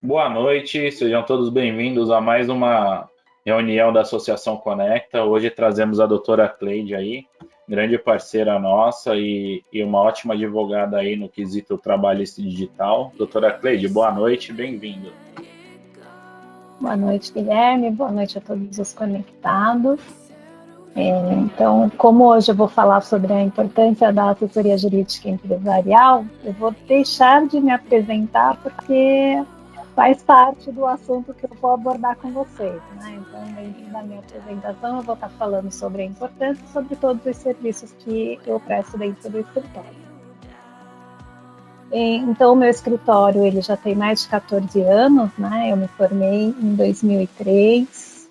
Boa noite, sejam todos bem-vindos a mais uma reunião da Associação Conecta. Hoje trazemos a doutora Cleide aí, grande parceira nossa e uma ótima advogada aí no quesito trabalhista digital. Doutora Cleide, boa noite, bem-vindo. Boa noite, Guilherme. Boa noite a todos os conectados. Então, como hoje eu vou falar sobre a importância da assessoria jurídica empresarial, eu vou deixar de me apresentar porque faz parte do assunto que eu vou abordar com vocês, né? Então, dentro da minha apresentação, eu vou estar falando sobre a importância e sobre todos os serviços que eu presto dentro do escritório. Então, o meu escritório ele já tem mais de 14 anos, né? Eu me formei em 2003.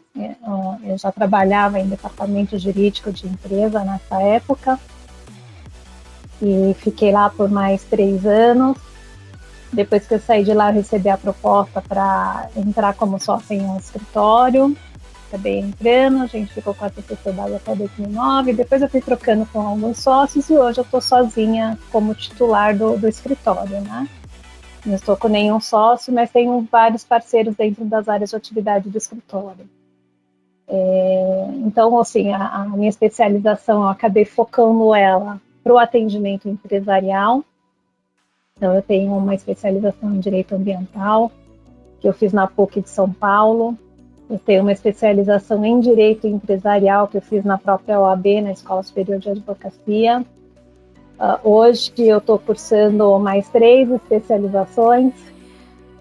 Eu já trabalhava em departamento jurídico de empresa nessa época e fiquei lá por mais 3 anos. Depois que eu saí de lá, eu recebi a proposta para entrar como sócia em um escritório. Acabei entrando, a gente ficou com essa sociedade até 2009. Depois eu fui trocando com alguns sócios e hoje eu estou sozinha como titular do escritório, né? Não estou com nenhum sócio, mas tenho vários parceiros dentro das áreas de atividade do escritório. Então, assim, a minha especialização, eu acabei focando ela para o atendimento empresarial. Então, eu tenho uma especialização em direito ambiental, que eu fiz na PUC de São Paulo. Eu tenho uma especialização em direito empresarial, que eu fiz na própria OAB, na Escola Superior de Advocacia. Hoje, eu estou cursando mais 3 especializações,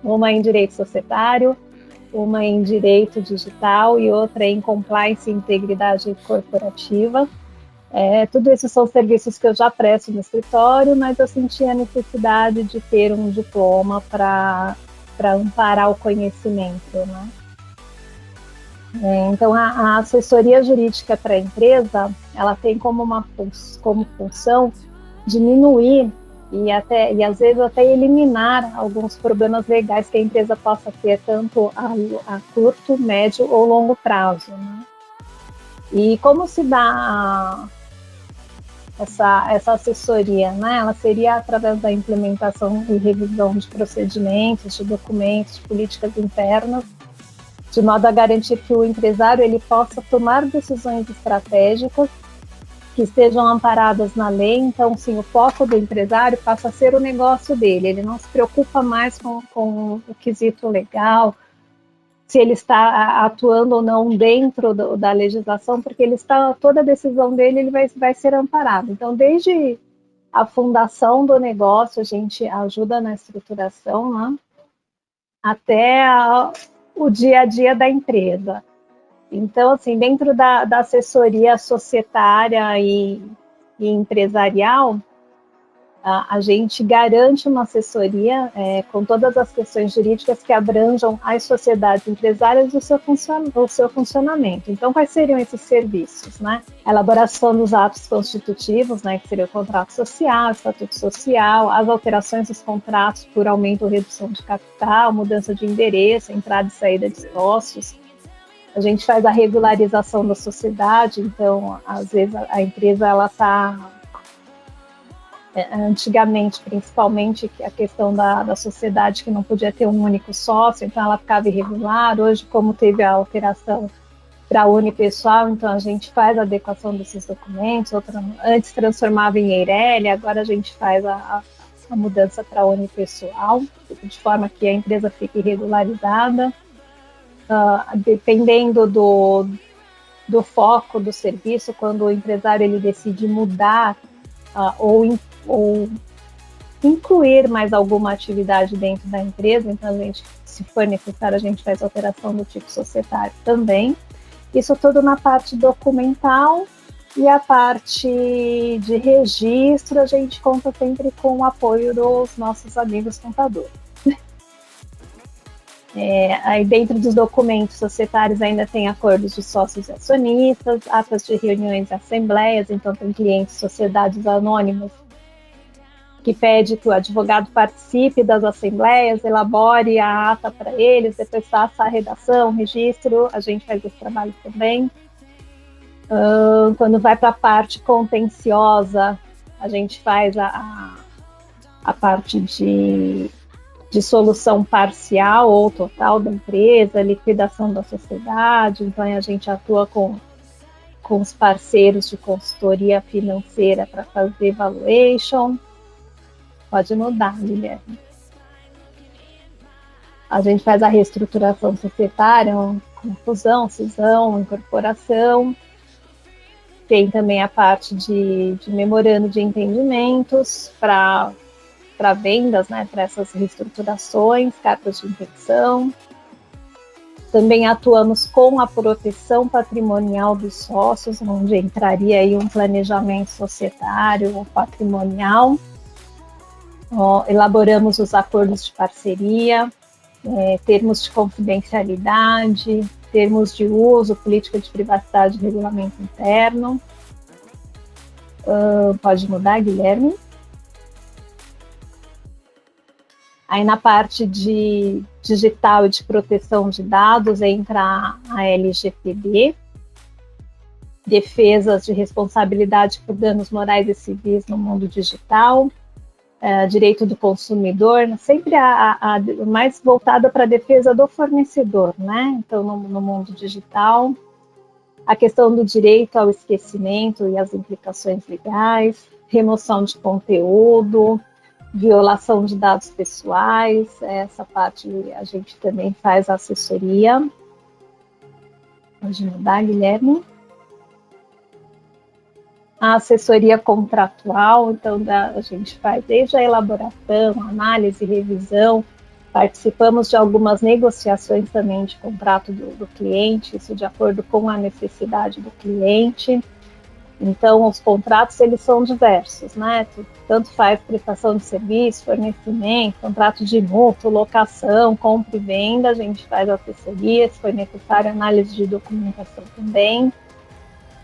uma em direito societário, uma em direito digital e outra em compliance e integridade corporativa. Tudo isso são serviços que eu já presto no escritório, mas eu senti a necessidade de ter um diploma para amparar o conhecimento, né? Então, a assessoria jurídica para a empresa, ela tem como função diminuir e às vezes até eliminar alguns problemas legais que a empresa possa ter, tanto a curto, médio ou longo prazo, né? E como se dá essa assessoria, né? Ela seria através da implementação e revisão de procedimentos, de documentos, de políticas internas, de modo a garantir que o empresário ele possa tomar decisões estratégicas que estejam amparadas na lei. Então, sim, o foco do empresário passa a ser o negócio dele. Ele não se preocupa mais com o quesito legal, se ele está atuando ou não dentro da legislação, porque toda a decisão dele ele vai ser amparada. Então, desde a fundação do negócio, a gente ajuda na estruturação, né? Até o dia a dia da empresa. Então, assim, dentro da assessoria societária e empresarial, a gente garante uma assessoria com todas as questões jurídicas que abranjam as sociedades empresárias e o seu funcionamento. Então, quais seriam esses serviços, né? A elaboração dos atos constitutivos, né, que seria o contrato social, o estatuto social, as alterações dos contratos por aumento ou redução de capital, mudança de endereço, entrada e saída de sócios. A gente faz a regularização da sociedade, então, às vezes, a empresa ela está... Antigamente, principalmente, a questão da sociedade que não podia ter um único sócio, então ela ficava irregular. Hoje, como teve a alteração para unipessoal, então a gente faz a adequação desses documentos. Antes transformava em EIRELI, agora a gente faz a mudança para unipessoal, de forma que a empresa fique regularizada. Dependendo do foco do serviço, quando o empresário ele decide mudar ou incluir mais alguma atividade dentro da empresa, então a gente, se for necessário, a gente faz alteração do tipo societário também. Isso tudo na parte documental, e a parte de registro a gente conta sempre com o apoio dos nossos amigos contadores. Aí dentro dos documentos societários ainda tem acordos de sócios e acionistas, atas de reuniões e assembleias, então tem clientes, sociedades anônimas, que pede que o advogado participe das assembleias, elabore a ata para eles, depois faça a redação, registro, a gente faz esse trabalho também. Quando vai para a parte contenciosa, a gente faz a parte de dissolução parcial ou total da empresa, liquidação da sociedade. Então, a gente atua com os parceiros de consultoria financeira para fazer valuation. Pode mudar, Guilherme. A gente faz a reestruturação societária, com fusão, cisão, incorporação. Tem também a parte de memorando de entendimentos para vendas, né, para essas reestruturações, cartas de intenção. Também atuamos com a proteção patrimonial dos sócios, onde entraria aí um planejamento societário ou patrimonial. Elaboramos os acordos de parceria, termos de confidencialidade, termos de uso, política de privacidade e regulamento interno. Pode mudar, Guilherme? Aí na parte de digital e de proteção de dados entra a LGPD, defesas de responsabilidade por danos morais e civis no mundo digital, direito do consumidor, sempre a mais voltada para a defesa do fornecedor, né? Então, no mundo digital, a questão do direito ao esquecimento e as implicações legais, remoção de conteúdo, violação de dados pessoais, essa parte a gente também faz assessoria. Pode mudar, Guilherme? A assessoria contratual, então a gente faz desde a elaboração, análise, revisão, participamos de algumas negociações também de contrato do cliente, isso de acordo com a necessidade do cliente. Então, os contratos, eles são diversos, né? Tanto faz prestação de serviço, fornecimento, contrato de mútuo, locação, compra e venda, a gente faz assessoria, se for necessário, análise de documentação também.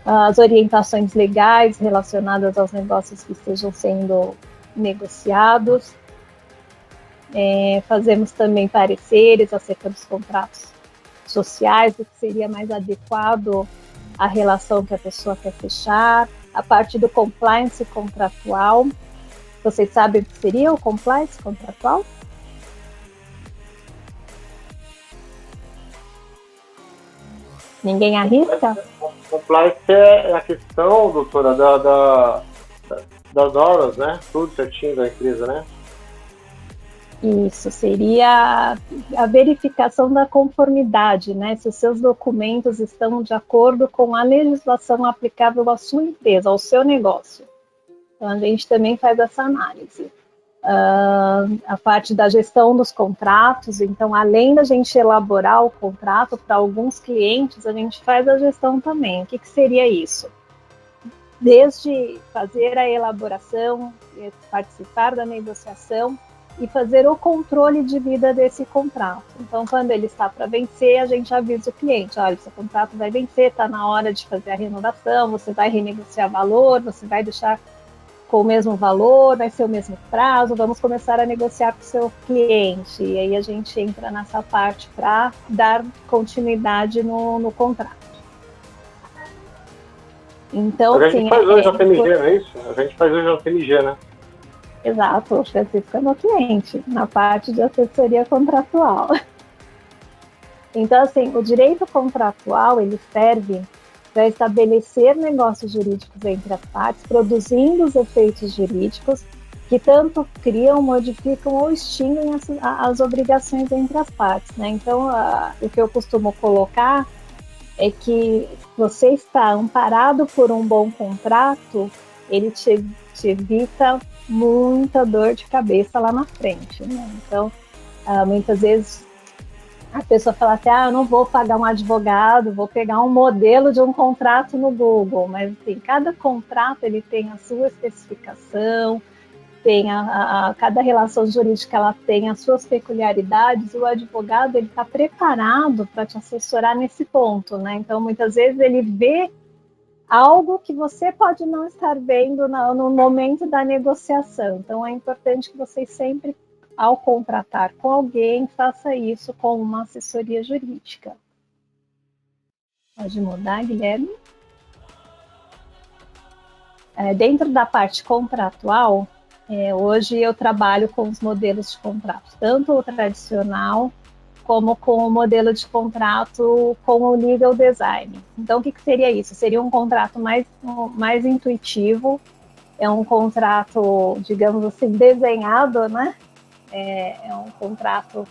As orientações legais relacionadas aos negócios que estejam sendo negociados. Fazemos também pareceres acerca dos contratos sociais, o que seria mais adequado à relação que a pessoa quer fechar. A parte do compliance contratual. Vocês sabem o que seria o compliance contratual? Ninguém arrisca? Compliance é a questão, doutora, das horas, né? Tudo certinho da empresa, né? Isso, seria a verificação da conformidade, né? Se os seus documentos estão de acordo com a legislação aplicável à sua empresa, ao seu negócio. Então, a gente também faz essa análise. A parte da gestão dos contratos, então, além da gente elaborar o contrato para alguns clientes, a gente faz a gestão também. O que seria isso? Desde fazer a elaboração, participar da negociação e fazer o controle de vida desse contrato. Então, quando ele está para vencer, a gente avisa o cliente, olha, seu contrato vai vencer, está na hora de fazer a renovação, você vai renegociar valor, você vai deixar com o mesmo valor, vai ser o mesmo prazo, vamos começar a negociar com o seu cliente. E aí a gente entra nessa parte para dar continuidade no contrato. Então, a gente faz hoje a PMG, não é isso? A gente faz hoje a PMG, né? Exato, o Francisco é meu cliente, na parte de assessoria contratual. Então, assim, o direito contratual, ele serve para estabelecer negócios jurídicos entre as partes, produzindo os efeitos jurídicos que tanto criam, modificam ou extinguem as obrigações entre as partes, né? Então, o que eu costumo colocar é que você está amparado por um bom contrato, ele te evita muita dor de cabeça lá na frente, né? Então, muitas vezes a pessoa fala assim, eu não vou pagar um advogado, vou pegar um modelo de um contrato no Google, mas assim, cada contrato ele tem a sua especificação, tem cada relação jurídica ela tem as suas peculiaridades, e o advogado ele está preparado para te assessorar nesse ponto, né? Então, muitas vezes ele vê algo que você pode não estar vendo no momento da negociação. Então, é importante que vocês sempre, ao contratar com alguém, faça isso com uma assessoria jurídica. Pode mudar, Guilherme? Dentro da parte contratual, Hoje eu trabalho com os modelos de contrato, tanto o tradicional como com o modelo de contrato com o legal design. Então, o que seria isso? Seria um contrato mais intuitivo, é um contrato, digamos assim, desenhado, né? É um contrato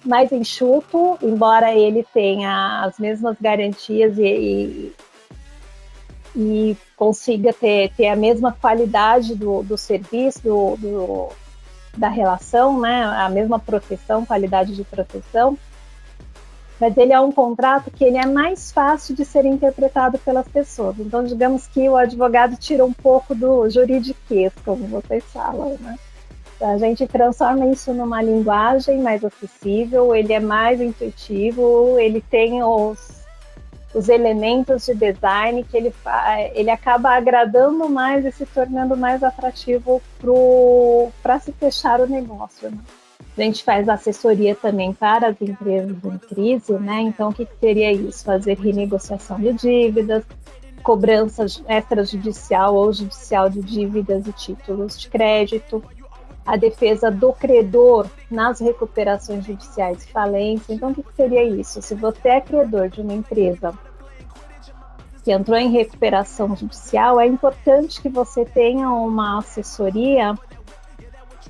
mais enxuto, embora ele tenha as mesmas garantias e consiga ter a mesma qualidade do serviço, da relação, né? A mesma proteção, qualidade de proteção. Mas ele é um contrato que ele é mais fácil de ser interpretado pelas pessoas. Então, digamos que o advogado tira um pouco do juridiquês, como vocês falam, né? A gente transforma isso numa linguagem mais acessível, ele é mais intuitivo, ele tem os elementos de design que ele acaba agradando mais e se tornando mais atrativo para se fechar o negócio, né? A gente faz assessoria também para as empresas em crise, né? Então, o que seria isso? Fazer renegociação de dívidas, cobrança extrajudicial ou judicial de dívidas e títulos de crédito, a defesa do credor nas recuperações judiciais de falência. Então, o que seria isso? Se você é credor de uma empresa que entrou em recuperação judicial, é importante que você tenha uma assessoria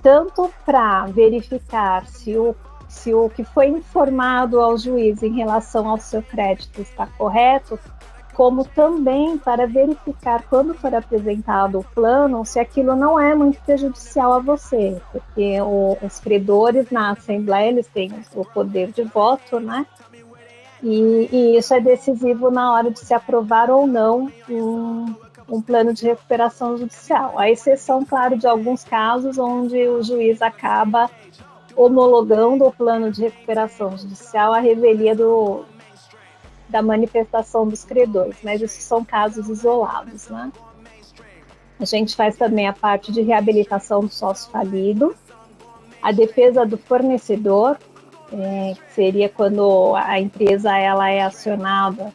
tanto para verificar se o que foi informado ao juiz em relação ao seu crédito está correto, como também para verificar, quando for apresentado o plano, se aquilo não é muito prejudicial a você, porque os credores na Assembleia, eles têm o poder de voto, né? E isso é decisivo na hora de se aprovar ou não um plano de recuperação judicial. A exceção, claro, de alguns casos onde o juiz acaba homologando o plano de recuperação judicial à revelia da manifestação dos credores, mas isso são casos isolados, né? A gente faz também a parte de reabilitação do sócio falido, a defesa do fornecedor, que seria quando a empresa ela é acionada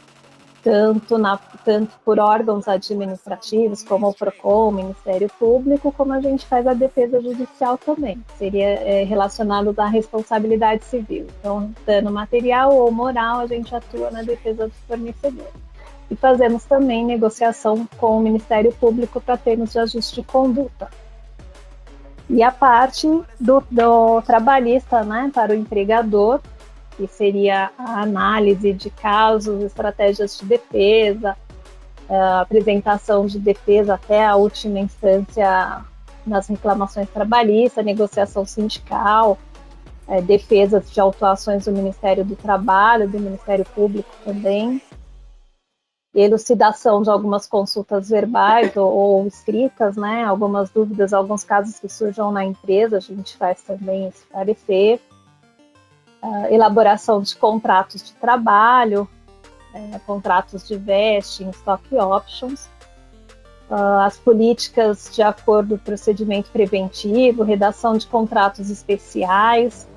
tanto por órgãos administrativos, como o PROCON, o Ministério Público, como a gente faz a defesa judicial também, seria relacionado à responsabilidade civil. Então, dano material ou moral, a gente atua na defesa do fornecedor. E fazemos também negociação com o Ministério Público para termos de ajuste de conduta. E a parte do trabalhista, né, para o empregador, que seria a análise de casos, estratégias de defesa, a apresentação de defesa até a última instância nas reclamações trabalhistas, negociação sindical, defesas de autuações do Ministério do Trabalho, do Ministério Público também, elucidação de algumas consultas verbais ou escritas, né? Algumas dúvidas, alguns casos que surjam na empresa, a gente faz também esse parecer. Elaboração de contratos de trabalho, contratos de vesting, stock options, as políticas de acordo com o procedimento preventivo, redação de contratos especiais,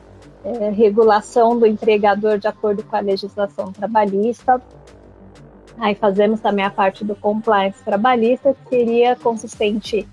regulação do empregador de acordo com a legislação trabalhista. Aí fazemos também a parte do compliance trabalhista, que seria consistente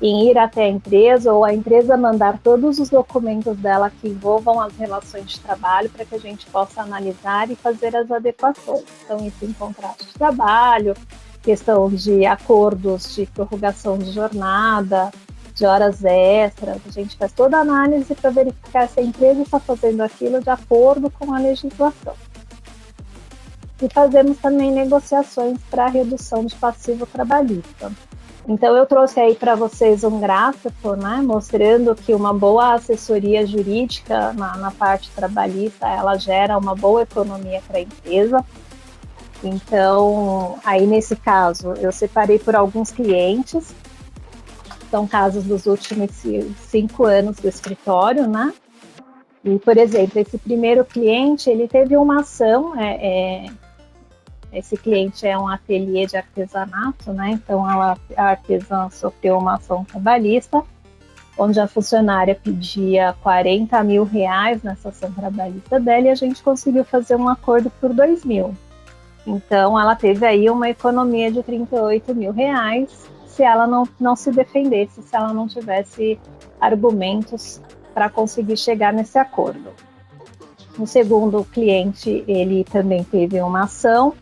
em ir até a empresa ou a empresa mandar todos os documentos dela que envolvam as relações de trabalho para que a gente possa analisar e fazer as adequações. Então, isso em contrato de trabalho, questão de acordos de prorrogação de jornada, de horas extras. A gente faz toda a análise para verificar se a empresa está fazendo aquilo de acordo com a legislação. E fazemos também negociações para a redução de passivo trabalhista. Então, eu trouxe aí para vocês um gráfico, né, mostrando que uma boa assessoria jurídica na parte trabalhista, ela gera uma boa economia para a empresa. Então, aí nesse caso, eu separei por alguns clientes, são casos dos últimos 5 anos do escritório, né? E, por exemplo, esse primeiro cliente, ele teve uma ação, esse cliente é um ateliê de artesanato, né? Então, a artesã sofreu uma ação trabalhista, onde a funcionária pedia R$40 mil nessa ação trabalhista dela e a gente conseguiu fazer um acordo por R$2 mil. Então, ela teve aí uma economia de R$38 mil, se ela não se defendesse, se ela não tivesse argumentos para conseguir chegar nesse acordo. O segundo cliente, ele também teve uma ação,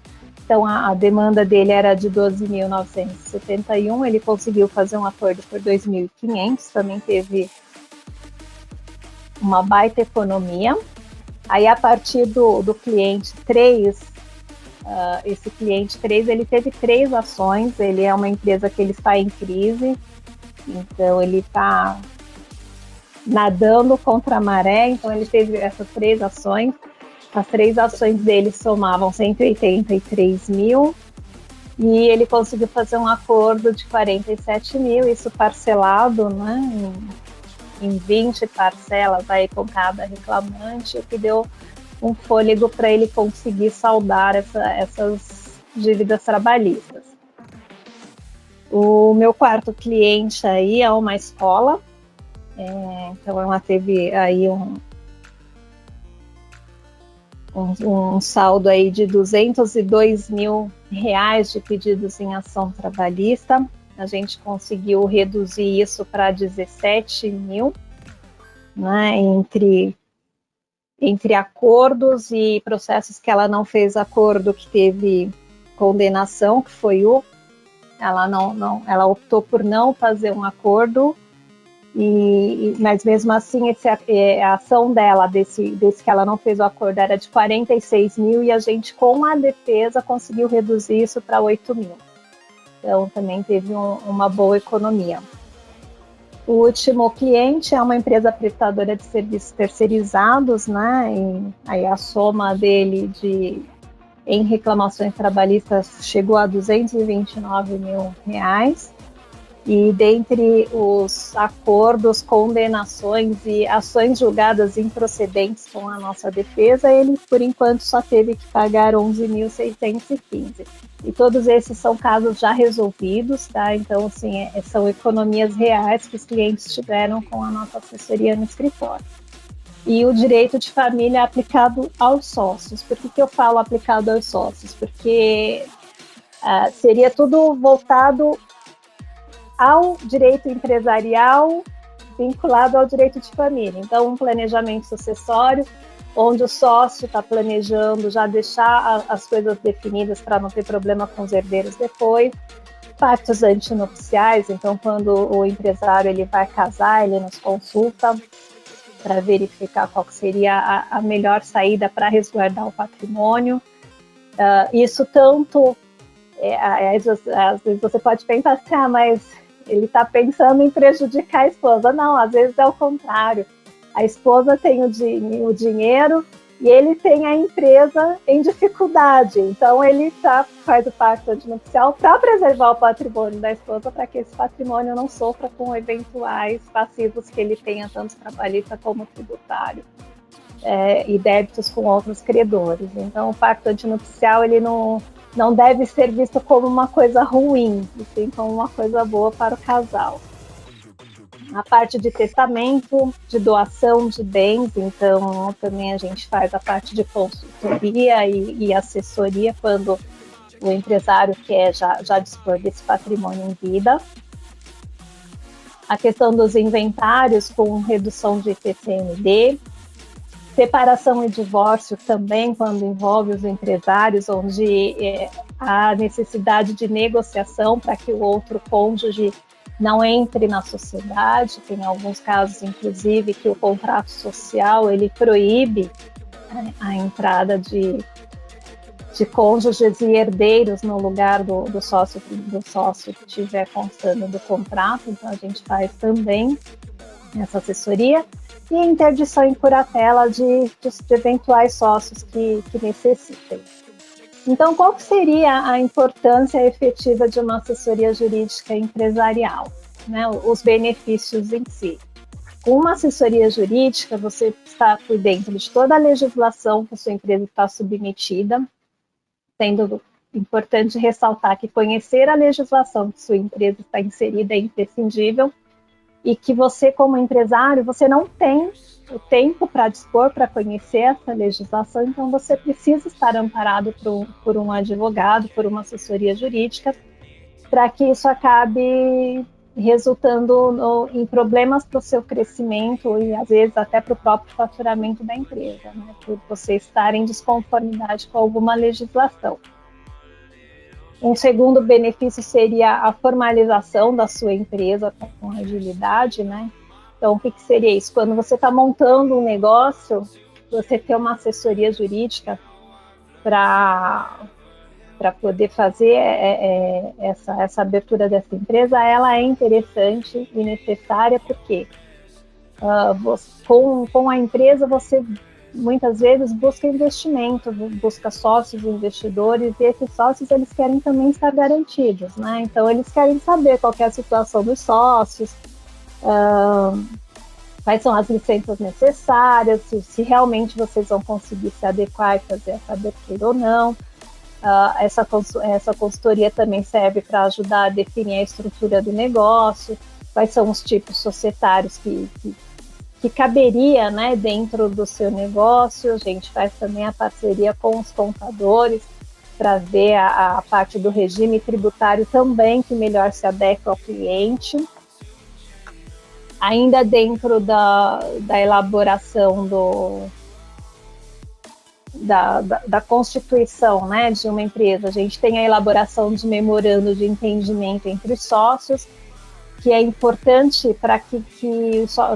então a demanda dele era de 12.971, ele conseguiu fazer um acordo por 2.500, também teve uma baita economia. Aí a partir do cliente 3, esse cliente 3, ele teve 3 ações, ele é uma empresa que ele está em crise, então ele está nadando contra a maré, então ele teve essas 3 ações. As 3 ações dele somavam 183 mil e ele conseguiu fazer um acordo de 47 mil, isso parcelado, né, em 20 parcelas aí com cada reclamante, o que deu um fôlego para ele conseguir saldar essas dívidas trabalhistas. O meu quarto cliente aí é uma escola, então ela teve aí um saldo aí de 202 mil reais de pedidos em ação trabalhista. A gente conseguiu reduzir isso para 17 mil, né, entre acordos e processos que ela não fez acordo, que teve condenação, que foi ela optou por não fazer um acordo, mas mesmo assim a ação dela, desse que ela não fez o acordo, era de 46 mil e a gente, com a defesa, conseguiu reduzir isso para 8 mil. Então também teve uma boa economia. O último cliente é uma empresa prestadora de serviços terceirizados, né? E aí a soma dele em reclamações trabalhistas chegou a 229 mil reais. E dentre os acordos, condenações e ações julgadas improcedentes com a nossa defesa, ele, por enquanto, só teve que pagar 11.615. E todos esses são casos já resolvidos, tá? Então, assim, são economias reais que os clientes tiveram com a nossa assessoria no escritório. E o direito de família é aplicado aos sócios. Por que eu falo aplicado aos sócios? Porque seria tudo voltado ao direito empresarial vinculado ao direito de família. Então, um planejamento sucessório, onde o sócio está planejando já deixar as coisas definidas para não ter problema com os herdeiros depois. Pactos antinupciais, então, quando o empresário ele vai casar, ele nos consulta para verificar qual seria a melhor saída para resguardar o patrimônio. Isso tanto... às vezes você pode pensar assim, mas ele está pensando em prejudicar a esposa. Não, às vezes é o contrário. A esposa tem o dinheiro e ele tem a empresa em dificuldade. Então, ele faz o pacto antinupcial para preservar o patrimônio da esposa, para que esse patrimônio não sofra com eventuais passivos que ele tenha, tanto trabalhista como tributário, e débitos com outros credores. Então, o pacto antinupcial, ele não deve ser visto como uma coisa ruim, e sim como uma coisa boa para o casal. A parte de testamento, de doação de bens, então também a gente faz a parte de consultoria e assessoria quando o empresário quer já dispor desse patrimônio em vida. A questão dos inventários com redução de IPCMD, separação e divórcio também, quando envolve os empresários, onde há necessidade de negociação para que o outro cônjuge não entre na sociedade. Tem alguns casos, inclusive, que o contrato social ele proíbe a entrada de cônjuges e herdeiros no lugar do sócio que estiver constando do contrato. Então, a gente faz também essa assessoria. E a interdição em curatela de eventuais sócios que necessitem. Então, qual que seria a importância efetiva de uma assessoria jurídica empresarial, né? Os benefícios em si. Com uma assessoria jurídica, você está por dentro de toda a legislação que a sua empresa está submetida, sendo importante ressaltar que conhecer a legislação que sua empresa está inserida é imprescindível, e que você, como empresário, você não tem o tempo para dispor, para conhecer essa legislação, então você precisa estar amparado por um advogado, por uma assessoria jurídica, para que isso acabe resultando em problemas para o seu crescimento e, às vezes, até para o próprio faturamento da empresa, né, por você estar em desconformidade com alguma legislação. Um segundo benefício seria a formalização da sua empresa com agilidade, né? Então, o que seria isso? Quando você está montando um negócio, você ter uma assessoria jurídica para poder fazer essa abertura dessa empresa, ela é interessante e necessária, porque com a empresa você muitas vezes busca investimento, busca sócios, investidores, e esses sócios eles querem também estar garantidos, né? Então eles querem saber qual que é a situação dos sócios, quais são as licenças necessárias, se realmente vocês vão conseguir se adequar e fazer essa abertura ou não. Essa consultoria também serve para ajudar a definir a estrutura do negócio, quais são os tipos societários que caberia, né, dentro do seu negócio. A gente faz também a parceria com os contadores para ver a parte do regime tributário também, que melhor se adequa ao cliente. Ainda dentro da elaboração da constituição, né, de uma empresa, a gente tem a elaboração de memorando de entendimento entre sócios, que é importante para que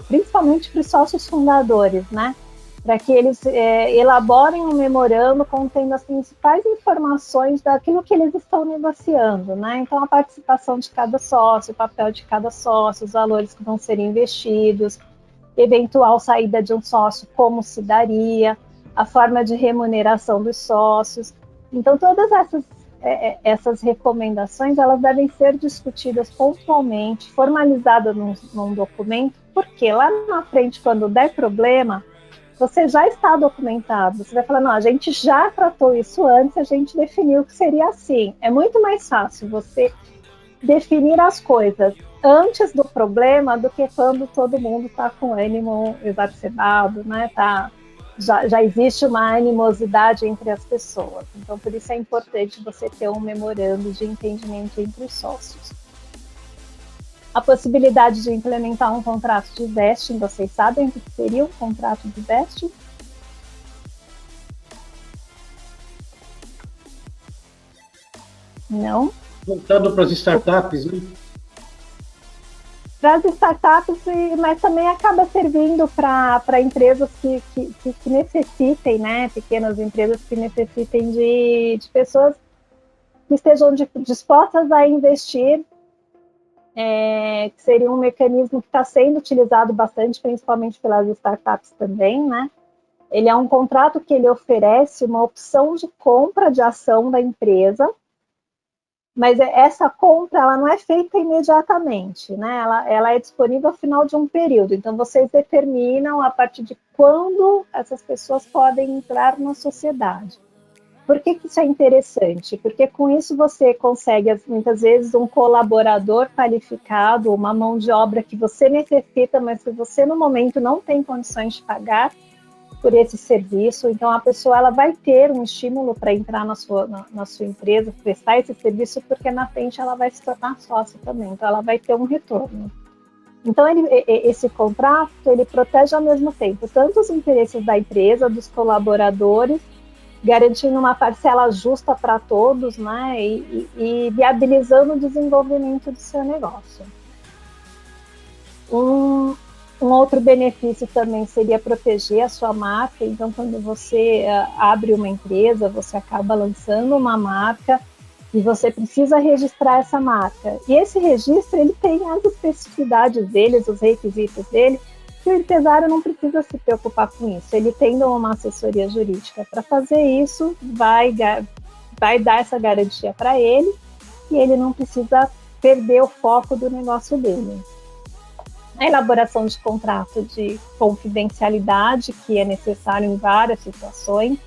principalmente para os sócios fundadores, né, para que eles elaborem um memorando contendo as principais informações daquilo que eles estão negociando, né? Então, a participação de cada sócio, o papel de cada sócio, os valores que vão ser investidos, eventual saída de um sócio, como se daria, a forma de remuneração dos sócios. Então, todas essas recomendações, elas devem ser discutidas pontualmente, formalizadas num documento, porque lá na frente, quando der problema, você já está documentado. Você vai falar, não, a gente já tratou isso antes, a gente definiu que seria assim. É muito mais fácil você definir as coisas antes do problema do que quando todo mundo está com ânimo exacerbado, né? Já existe uma animosidade entre as pessoas. Então, por isso é importante você ter um memorando de entendimento entre os sócios. A possibilidade de implementar um contrato de vesting, vocês sabem o que seria um contrato de vesting? Não? Voltando para as startups, né? Para as startups, mas também acaba servindo para empresas que necessitem, né? Pequenas empresas que necessitem de pessoas que estejam dispostas a investir, que seria um mecanismo que está sendo utilizado bastante, principalmente pelas startups também, né? Ele é um contrato que ele oferece uma opção de compra de ação da empresa, mas essa compra ela não é feita imediatamente, né? Ela é disponível ao final de um período. Então, vocês determinam a partir de quando essas pessoas podem entrar na sociedade. Por que isso é interessante? Porque com isso você consegue, muitas vezes, um colaborador qualificado, uma mão de obra que você necessita, mas que você, no momento, não tem condições de pagar por esse serviço. Então, a pessoa ela vai ter um estímulo para entrar na sua empresa, prestar esse serviço, porque na frente ela vai se tornar sócia também. Então, ela vai ter um retorno. Então, esse contrato, ele protege ao mesmo tempo tanto os interesses da empresa, dos colaboradores, garantindo uma parcela justa para todos, né, e viabilizando o desenvolvimento do seu negócio. Um outro benefício também seria proteger a sua marca. Então, quando você abre uma empresa, você acaba lançando uma marca e você precisa registrar essa marca. E esse registro, ele tem as especificidades dele, os requisitos dele, que o empresário não precisa se preocupar com isso. Ele tendo uma assessoria jurídica para fazer isso, vai dar essa garantia para ele e ele não precisa perder o foco do negócio dele. A elaboração de contrato de confidencialidade, que é necessário em várias situações,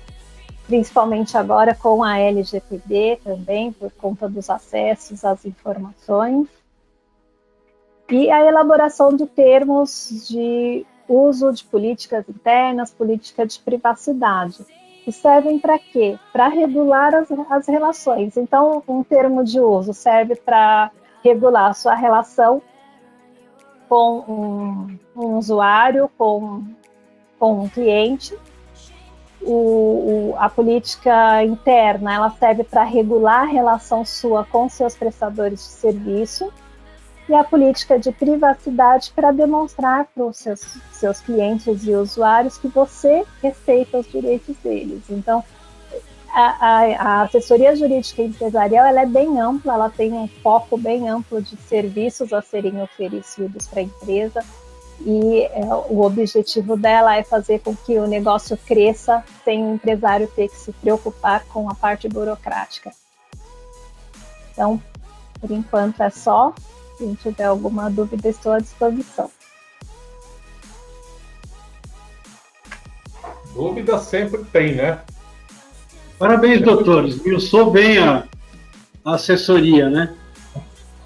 principalmente agora com a LGPD também, por conta dos acessos às informações. E a elaboração de termos de uso de políticas internas, política de privacidade. e servem para quê? Para regular as relações. Então, um termo de uso serve para regular a sua relação com um usuário, com um cliente. A política interna, ela serve para regular a relação sua com seus prestadores de serviço, e a política de privacidade para demonstrar para os seus clientes e usuários que você respeita os direitos deles. Então, a assessoria jurídica empresarial, ela é bem ampla, ela tem um foco bem amplo de serviços a serem oferecidos para a empresa, e o objetivo dela é fazer com que o negócio cresça sem o empresário ter que se preocupar com a parte burocrática. Então, por enquanto é só. Se tiver alguma dúvida, estou à disposição. Dúvida sempre tem, né? Parabéns, doutores. Esmiuçou bem a assessoria, né?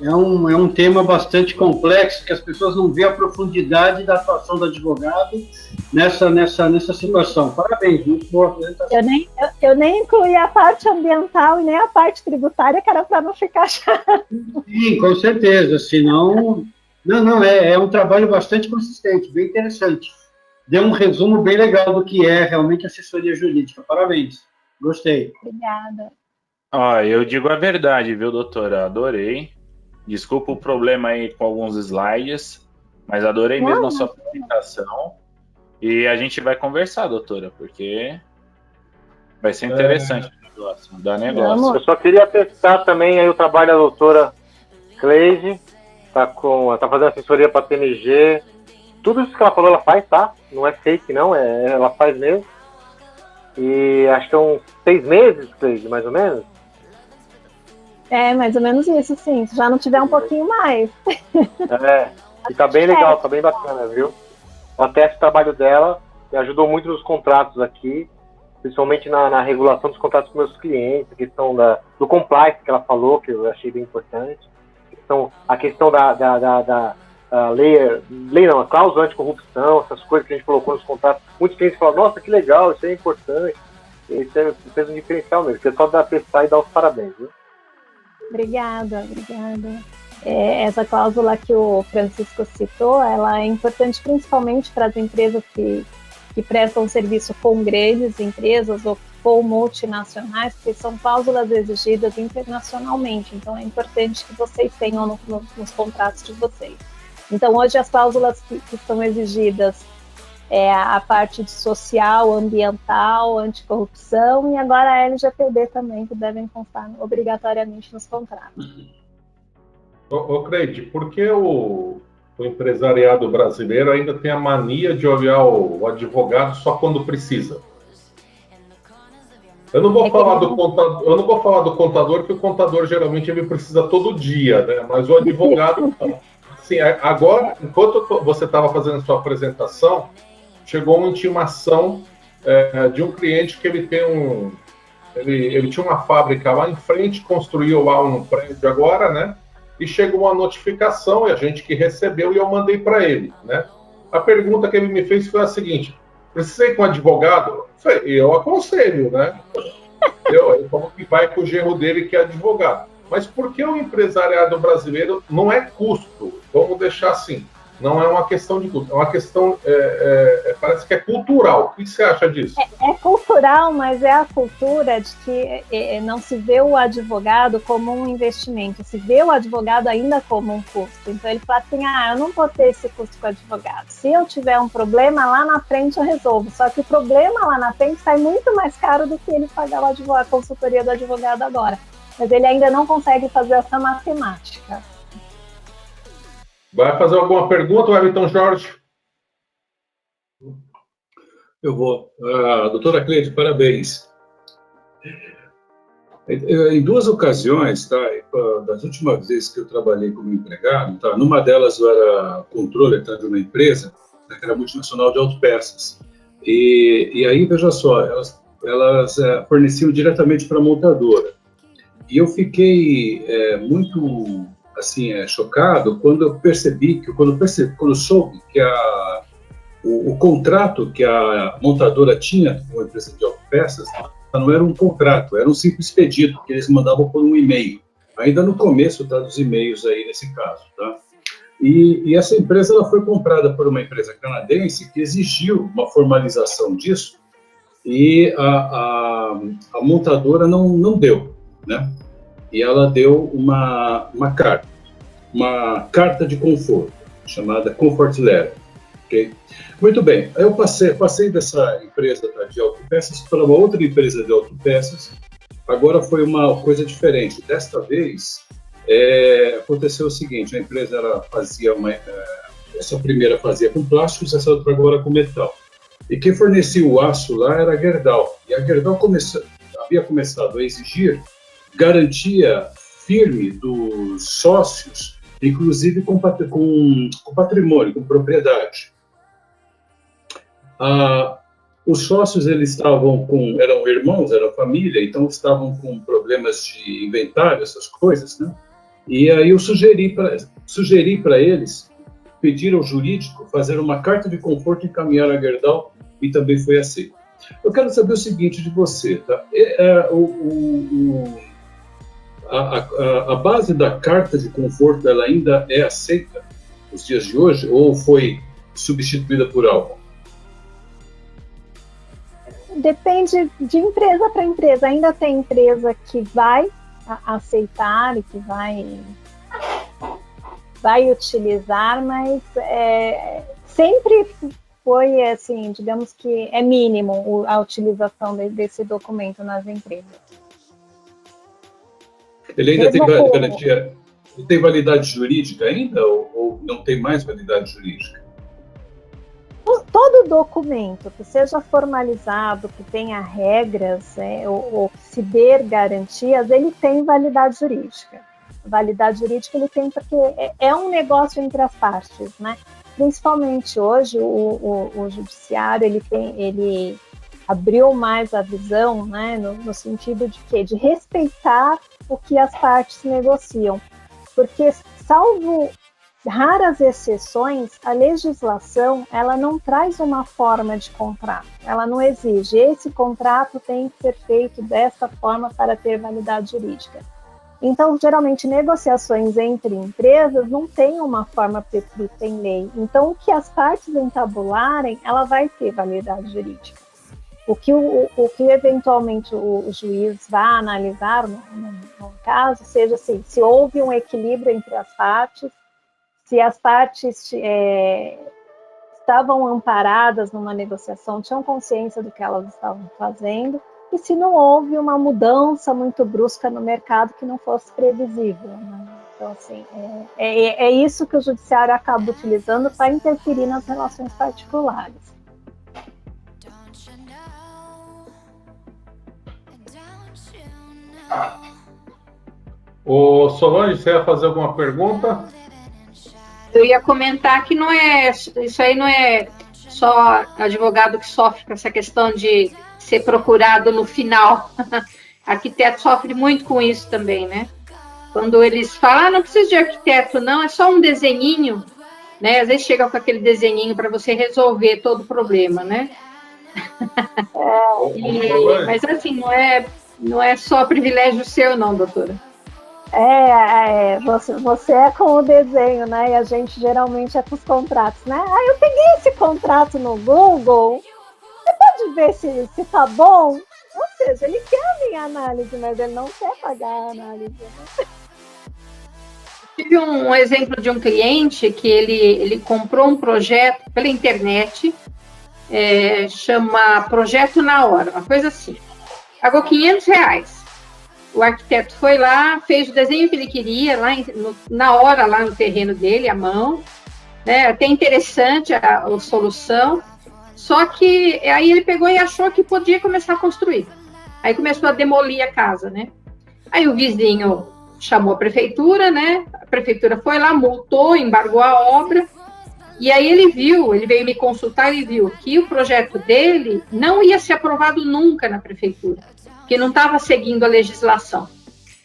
É um tema bastante complexo, que as pessoas não veem a profundidade da atuação do advogado nessa situação. Parabéns, muito boa apresentação. Eu nem incluí a parte ambiental e nem a parte tributária, que era para não ficar chato. Sim, com certeza. Senão, é um trabalho bastante consistente, bem interessante. Deu um resumo bem legal do que é realmente assessoria jurídica. Parabéns. Gostei. Obrigada. Eu digo a verdade, viu, doutora? Adorei. Desculpa o problema aí com alguns slides, mas adorei mesmo a sua apresentação. E a gente vai conversar, doutora, porque vai ser interessante o negócio, dar negócio. Eu só queria testar também aí o trabalho da doutora Cleide, tá fazendo assessoria para a TNG. Tudo isso que ela falou, ela faz, tá? Não é fake, não, ela faz mesmo. E acho que são 6 meses, Cleide, mais ou menos. Mais ou menos isso, sim. Se já não tiver um pouquinho mais. E tá bem legal, tá bem bacana, viu? Eu atesto o trabalho dela, e ajudou muito nos contratos aqui, principalmente na regulação dos contratos com meus clientes, a questão do compliance que ela falou, que eu achei bem importante. A questão da lei não, a cláusula anticorrupção, essas coisas que a gente colocou nos contratos. Muitos clientes falam, nossa, que legal, isso é importante. Isso fez um diferencial mesmo. O pessoal dá testar e dá os parabéns, viu? Obrigada. Essa cláusula que o Francisco citou, ela é importante principalmente para as empresas que prestam serviço com grandes empresas ou com multinacionais, porque são cláusulas exigidas internacionalmente. Então, é importante que vocês tenham nos contratos de vocês. Então, hoje as cláusulas que são exigidas a parte de social, ambiental, anticorrupção, e agora a LGPD também, que devem constar obrigatoriamente nos contratos. Cleide, por que o empresariado brasileiro ainda tem a mania de olhar o advogado só quando precisa? Eu não vou falar do contador, porque o contador geralmente ele precisa todo dia, né? Mas o advogado, assim, agora, enquanto você estava fazendo a sua apresentação, chegou uma intimação de um cliente que ele tinha uma fábrica lá em frente, construiu lá um prédio agora, né? E chegou uma notificação, e a gente que recebeu, e eu mandei para ele, né? A pergunta que ele me fez foi a seguinte: precisei com um advogado? Eu aconselho, né? Eu falo que vai com o genro dele, que é advogado. Mas por que o empresariado brasileiro não é custo? Vamos deixar assim. Não é uma questão de custo, é uma questão, parece que é cultural. O que você acha disso? É cultural, mas é a cultura de que não se vê o advogado como um investimento, se vê o advogado ainda como um custo. Então ele fala assim, eu não vou ter esse custo com o advogado. Se eu tiver um problema, lá na frente eu resolvo. Só que o problema lá na frente sai muito mais caro do que ele pagar a consultoria do advogado agora. Mas ele ainda não consegue fazer essa matemática. Vai fazer alguma pergunta, Wellington Jorge? Eu vou. Doutora Cleide, parabéns. Em 2 ocasiões, tá, das últimas vezes que eu trabalhei como empregado, tá, numa delas eu era controller de uma empresa, que era multinacional de autopeças. E aí, veja só, elas forneciam diretamente para a montadora. E eu fiquei muito assim, chocado quando eu percebi, quando soube que o contrato que a montadora tinha com a empresa de autopeças autopeças não era um contrato, era um simples pedido que eles mandavam por um e-mail, ainda no começo dos e-mails aí nesse caso, tá? E essa empresa ela foi comprada por uma empresa canadense que exigiu uma formalização disso e a montadora não deu, né? E ela deu uma carta de conforto, chamada Comfort Letter. Okay? Muito bem, eu passei dessa empresa de autopeças para uma outra empresa de autopeças. Agora foi uma coisa diferente. Desta vez, aconteceu o seguinte, a empresa essa primeira fazia com plásticos, essa outra agora com metal. E quem fornecia o aço lá era a Gerdau. E a Gerdau havia começado a exigir garantia firme dos sócios, inclusive com patrimônio, com propriedade. Os sócios eles eram irmãos, eram família, então estavam com problemas de inventário, essas coisas, né? E aí eu sugeri para eles pedir ao jurídico fazer uma carta de conforto e encaminhar a Gerdau, e também foi aceito. Eu quero saber o seguinte de você, tá? A base da carta de conforto ela ainda é aceita nos dias de hoje ou foi substituída por algo? Depende de empresa para empresa. Ainda tem empresa que vai aceitar e que vai utilizar, mas sempre foi assim, digamos que é mínimo a utilização desse documento nas empresas. Ele ainda tem garantia, tem validade jurídica ainda ou não tem mais validade jurídica? Todo documento que seja formalizado, que tenha regras, ou que se dê garantias, ele tem validade jurídica. Validade jurídica ele tem porque é um negócio entre as partes, né? Principalmente hoje o judiciário ele abriu mais a visão, né, no sentido de quê? De respeitar o que as partes negociam, porque salvo raras exceções, a legislação ela não traz uma forma de contrato, ela não exige esse contrato tem que ser feito dessa forma para ter validade jurídica. Então, geralmente, negociações entre empresas não tem uma forma prescrita em lei. Então, o que as partes entabularem, ela vai ter validade jurídica. O que eventualmente o juiz vai analisar no caso, seja assim, se houve um equilíbrio entre as partes, se as partes estavam amparadas numa negociação, tinham consciência do que elas estavam fazendo, e se não houve uma mudança muito brusca no mercado que não fosse previsível, né? Então, assim, é isso que o judiciário acaba utilizando para interferir nas relações particulares. Ô, Solange, você ia fazer alguma pergunta? Eu ia comentar que isso aí não é só advogado que sofre com essa questão de ser procurado no final. Arquiteto sofre muito com isso também, né? Quando eles falam, não precisa de arquiteto, não, é só um desenhinho, né? Às vezes chega com aquele desenhinho para você resolver todo o problema, né? Mas assim, não é só privilégio seu, não, doutora. Você é com o desenho, né? E a gente geralmente é com os contratos, né? Eu peguei esse contrato no Google, você pode ver se tá bom? Ou seja, ele quer a minha análise, mas ele não quer pagar a análise. Né? Tive um exemplo de um cliente que ele comprou um projeto pela internet, chama Projeto na Hora, uma coisa assim. Pagou R$500. O arquiteto foi lá, fez o desenho que ele queria, na hora, lá no terreno dele, à mão. Né? Até interessante a solução. Só que aí ele pegou e achou que podia começar a construir. Aí começou a demolir a casa, né? Aí o vizinho chamou a prefeitura, né? A prefeitura foi lá, multou, embargou a obra. E aí ele veio me consultar e viu que o projeto dele não ia ser aprovado nunca na prefeitura, que não estava seguindo a legislação.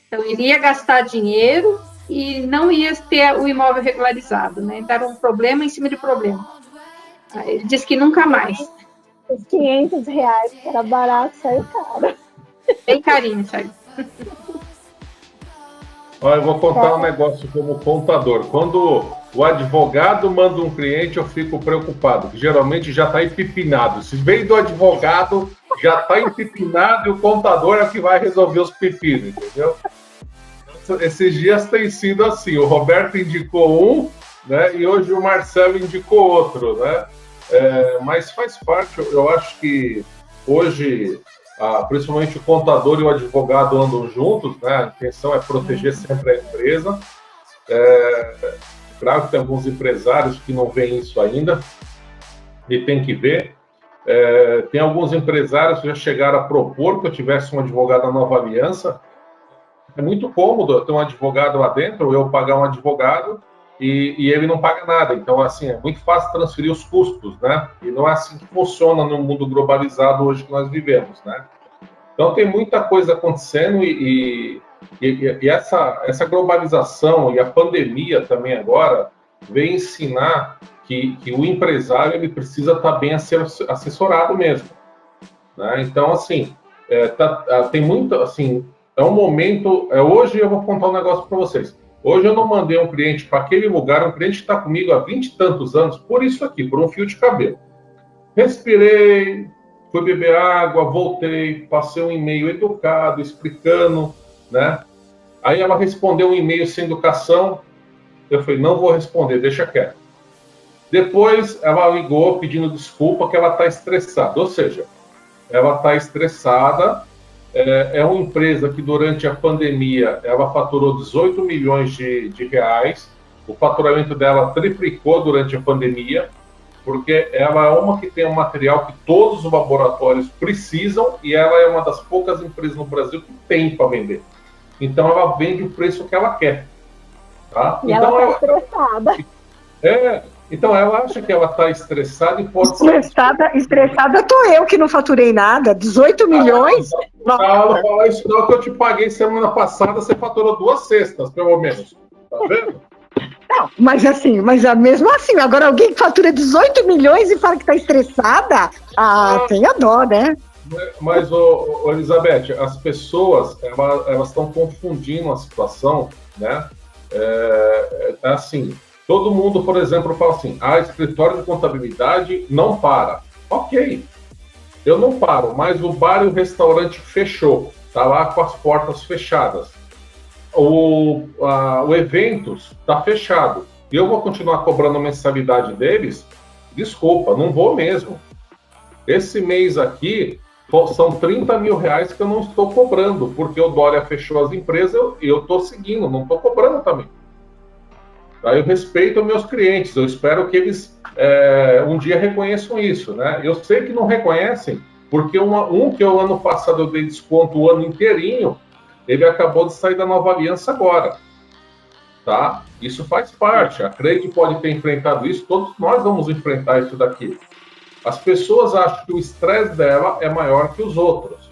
Então, ele ia gastar dinheiro e não ia ter o imóvel regularizado, né? Então, era um problema em cima de problema. Ele disse que nunca mais. Os R$500, que era barato, saiu caro. Bem carinho, sabe? Olha, eu vou contar um negócio como contador. Quando o advogado manda um cliente, eu fico preocupado, que geralmente já está empipinado. Se vem do advogado, já está empipinado e o contador é que vai resolver os pepinos, entendeu? Esses dias tem sido assim, o Roberto indicou um, né, e hoje o Marcelo indicou outro, né? Mas faz parte, eu acho que hoje... principalmente o contador e o advogado andam juntos, né? A intenção é proteger sempre a empresa. Claro que tem alguns empresários que não veem isso ainda e tem que ver. Tem alguns empresários que já chegaram a propor que eu tivesse um advogado na Nova Aliança. É muito cômodo eu ter um advogado lá dentro, eu pagar um advogado e ele não paga nada. Então, assim, é muito fácil transferir os custos, né? E não é assim que funciona no mundo globalizado hoje que nós vivemos, né? Então, tem muita coisa acontecendo e essa globalização e a pandemia também agora vem ensinar que o empresário ele precisa estar bem assessorado mesmo, né? Então, assim, tem muito, assim, é um momento... hoje eu vou contar um negócio para vocês. Hoje eu não mandei um cliente para aquele lugar, um cliente que está comigo há 20 e tantos anos, por isso aqui, por um fio de cabelo. Respirei, fui beber água, voltei, passei um e-mail educado, explicando, né? Aí ela respondeu um e-mail sem educação, eu falei, não vou responder, deixa quieto. Depois ela ligou pedindo desculpa que ela está estressada, ou seja, ela está estressada. É uma empresa que durante a pandemia ela faturou 18 milhões de reais, o faturamento dela triplicou durante a pandemia, porque ela é uma que tem um material que todos os laboratórios precisam e ela é uma das poucas empresas no Brasil que tem para vender. Então ela vende o preço que ela quer. Tá? E então, ela está estressada. Então ela acha que ela está estressada e pode... Estressada tô eu que não faturei nada, 18 milhões? Não fala isso não, que eu te paguei semana passada, você faturou 2 cestas, pelo menos. Tá vendo? Não, mas mesmo assim, agora alguém que fatura 18 milhões e fala que está estressada, tem a dó, né? Mas, Elizabeth, as pessoas, elas estão confundindo a situação, né? Assim, todo mundo, por exemplo, fala assim, escritório de contabilidade não para. Ok, eu não paro, mas o bar e o restaurante fechou, tá lá com as portas fechadas. O eventos está fechado. E eu vou continuar cobrando a mensalidade deles? Desculpa, não vou mesmo. Esse mês aqui são 30 mil reais que eu não estou cobrando, porque o Dória fechou as empresas e eu estou seguindo, não estou cobrando também. Eu respeito os meus clientes, eu espero que eles um dia reconheçam isso, né? Eu sei que não reconhecem, porque um que eu ano passado eu dei desconto o ano inteirinho, ele acabou de sair da Nova Aliança agora, tá? Isso faz parte, a Cleide pode ter enfrentado isso, todos nós vamos enfrentar isso daqui. As pessoas acham que o estresse dela é maior que os outros,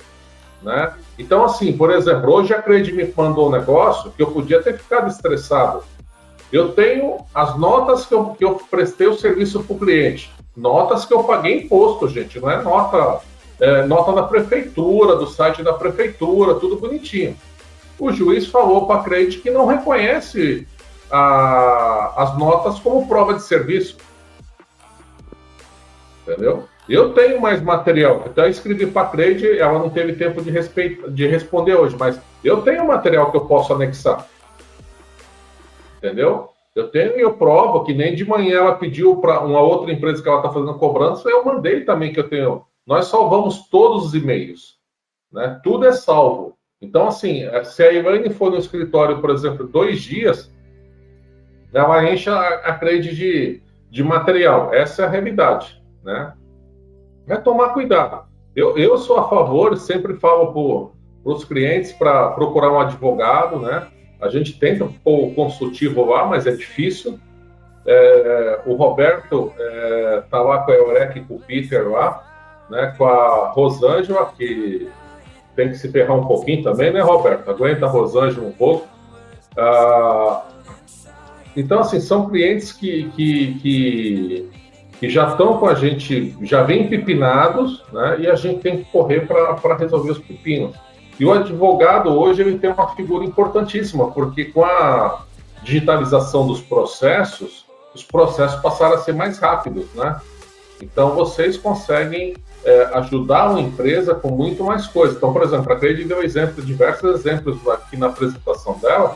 né? Então, assim, por exemplo, hoje a Cleide me mandou um negócio que eu podia ter ficado estressado. Eu tenho as notas que eu prestei o serviço para o cliente, notas que eu paguei imposto, gente, não é nota da prefeitura, do site da prefeitura, tudo bonitinho. O juiz falou para a Cleide que não reconhece as notas como prova de serviço. Entendeu? Eu tenho mais material, então eu escrevi para a Cleide, ela não teve tempo de responder hoje, mas eu tenho material que eu posso anexar. Entendeu? Eu tenho e eu provo que nem de manhã ela pediu para uma outra empresa que ela está fazendo cobrança, eu mandei também que eu tenho. Nós salvamos todos os e-mails, né? Tudo é salvo. Então, assim, se a Elaine for no escritório, por exemplo, 2 dias, ela enche a Cleide de material. Essa é a realidade, né? É tomar cuidado. Eu sou a favor, sempre falo para os clientes para procurar um advogado, né? A gente tenta pôr o consultivo lá, mas é difícil. O Roberto está lá com a Eureka e com o Peter lá, né? Com a Rosângela, que tem que se ferrar um pouquinho também, né, Roberto? Aguenta a Rosângela um pouco. Então, assim, são clientes que que já estão com a gente, já vêm pepinados, né? E a gente tem que correr para resolver os pepinos. E o advogado hoje ele tem uma figura importantíssima, porque com a digitalização dos processos, os processos passaram a ser mais rápidos, né? Então vocês conseguem ajudar uma empresa com muito mais coisas. Então, por exemplo, a Cleide deu diversos exemplos aqui na apresentação dela,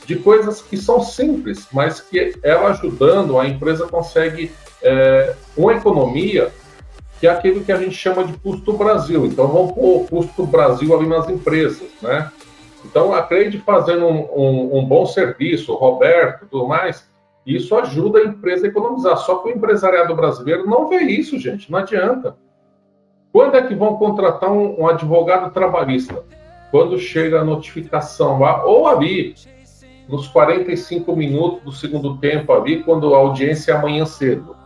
de coisas que são simples, mas que ela ajudando, a empresa consegue uma economia que é aquilo que a gente chama de custo Brasil. Então, vamos pôr o custo Brasil ali nas empresas, né? Então, a Cleide fazendo um bom serviço, o Roberto e tudo mais, isso ajuda a empresa a economizar. Só que o empresariado brasileiro não vê isso, gente, não adianta. Quando é que vão contratar um advogado trabalhista? Quando chega a notificação lá, ou ali, nos 45 minutos do segundo tempo ali, quando a audiência é amanhã cedo,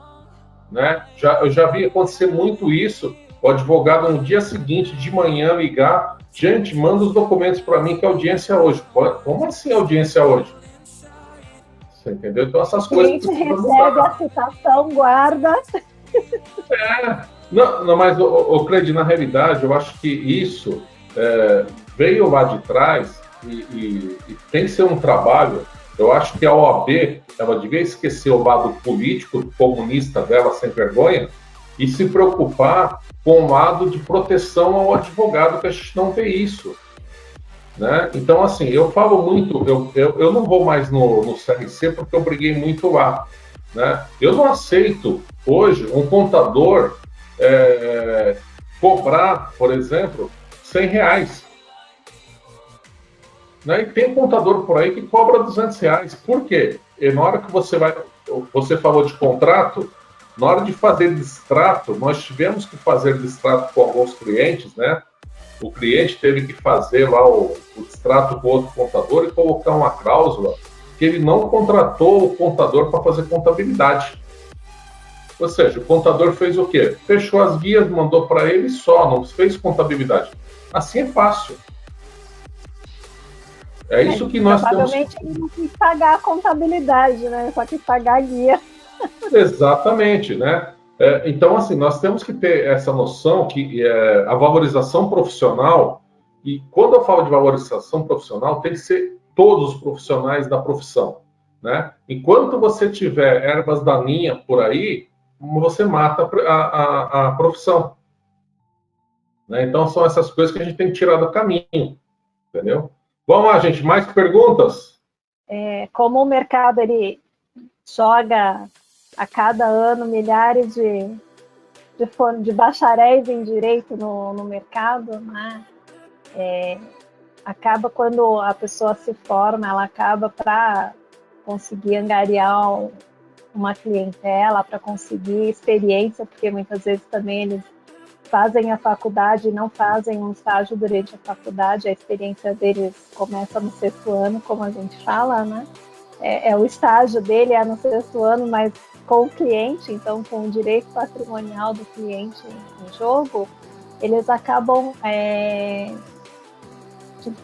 né? Eu já vi acontecer muito isso, o advogado no dia seguinte, de manhã, ligar, gente, manda os documentos para mim que a audiência é hoje. Como assim a audiência é hoje? Você entendeu? Então essas coisas... O cliente recebe a citação, guarda... Não, mas, Cleide, na realidade, eu acho que isso veio lá de trás e tem que ser um trabalho. Eu acho que a OAB, ela devia esquecer o lado político, comunista dela, sem vergonha, e se preocupar com o lado de proteção ao advogado, que a gente não vê isso. Né? Então, assim, eu falo muito, eu não vou mais no CRC porque eu briguei muito lá. Né? Eu não aceito, hoje, um contador cobrar, por exemplo, R$100. Né? E tem contador por aí que cobra R$200. Por quê? E na hora que você falou de contrato, na hora de fazer distrato, nós tivemos que fazer distrato com alguns clientes, né? O cliente teve que fazer lá o distrato com outro contador e colocar uma cláusula que ele não contratou o contador para fazer contabilidade. Ou seja, o contador fez o quê? Fechou as guias, mandou para ele só, não fez contabilidade. Assim é fácil. É isso que nós temos. Provavelmente ele não quis pagar a contabilidade, né? Só quis pagar a guia. Exatamente, né? Então, assim, nós temos que ter essa noção que a valorização profissional, e quando eu falo de valorização profissional, tem que ser todos os profissionais da profissão, né? Enquanto você tiver ervas daninhas por aí, você mata a profissão. Né? Então, são essas coisas que a gente tem que tirar do caminho, entendeu? Vamos lá, gente, mais perguntas? Como o mercado, ele joga a cada ano milhares de bacharéis em direito no mercado, né? Acaba quando a pessoa se forma, ela acaba para conseguir angariar uma clientela, para conseguir experiência, porque muitas vezes também eles fazem a faculdade e não fazem um estágio durante a faculdade, a experiência deles começa no 6º ano, como a gente fala, né? O estágio dele no 6º ano, mas com o cliente, então com o direito patrimonial do cliente em jogo, eles acabam,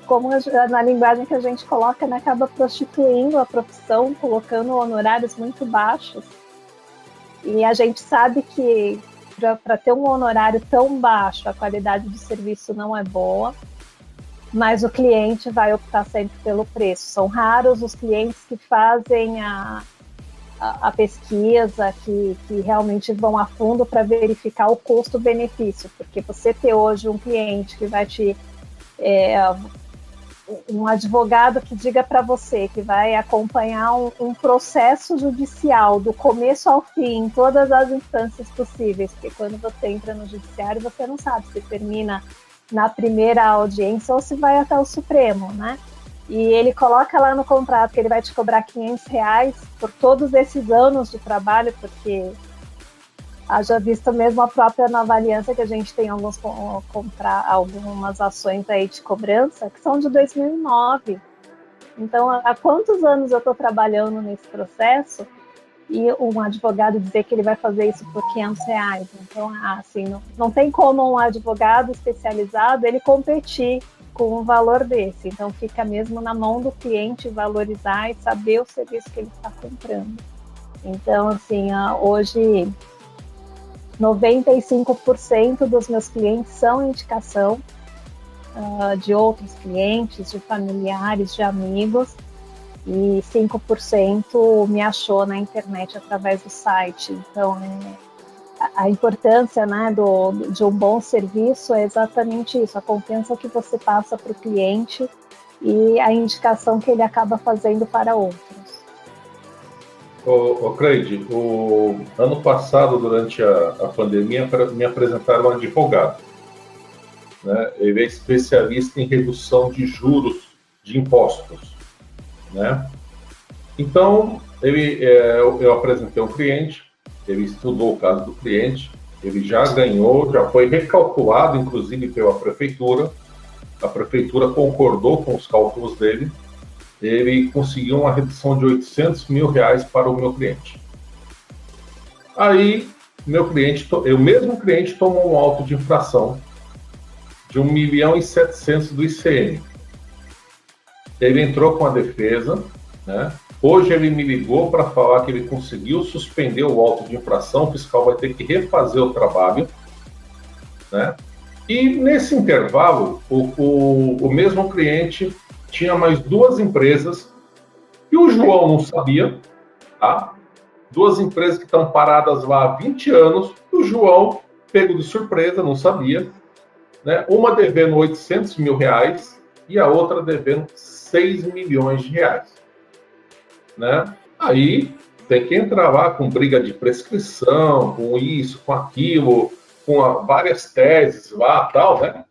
como na linguagem que a gente coloca, né, acaba prostituindo a profissão, colocando honorários muito baixos. E a gente sabe que para ter um honorário tão baixo, a qualidade do serviço não é boa, mas o cliente vai optar sempre pelo preço. São raros os clientes que fazem a pesquisa, que realmente vão a fundo para verificar o custo-benefício, porque você ter hoje um cliente que vai te... um advogado que diga para você que vai acompanhar um processo judicial do começo ao fim, em todas as instâncias possíveis, porque quando você entra no judiciário, você não sabe se termina na primeira audiência ou se vai até o Supremo, né? E ele coloca lá no contrato que ele vai te cobrar R$500 por todos esses anos de trabalho, porque haja visto mesmo a própria Nova Aliança, que a gente tem algumas ações aí de cobrança, que são de 2009. Então, há quantos anos eu estou trabalhando nesse processo e um advogado dizer que ele vai fazer isso por R$500? Então, assim, não tem como um advogado especializado ele competir com um valor desse. Então, fica mesmo na mão do cliente valorizar e saber o serviço que ele está comprando. Então, assim, hoje 95% dos meus clientes são indicação de outros clientes, de familiares, de amigos, e 5% me achou na internet através do site. Então, a importância, né, de um bom serviço é exatamente isso, a confiança que você passa para o cliente e a indicação que ele acaba fazendo para outros. Cleide, o ano passado, durante a pandemia, me apresentaram um advogado. Né? Ele é especialista em redução de juros de impostos. Né? Então, eu apresentei um cliente, ele estudou o caso do cliente, ele já ganhou, já foi recalculado, inclusive, pela prefeitura. A prefeitura concordou com os cálculos dele. Ele conseguiu uma redução de R$800 mil para o meu cliente. Aí, o mesmo cliente tomou um auto de infração de 1.700.000 do ICM. Ele entrou com a defesa, né? Hoje ele me ligou para falar que ele conseguiu suspender o auto de infração, o fiscal vai ter que refazer o trabalho, né? E nesse intervalo, o mesmo cliente tinha mais 2 empresas que o João não sabia, tá? 2 empresas que estão paradas lá há 20 anos, o João pegou de surpresa, não sabia, né? Uma devendo R$800 mil e a outra devendo R$6 milhões, né? Aí tem que entrar lá com briga de prescrição, com isso, com aquilo, com várias teses lá, tal, né?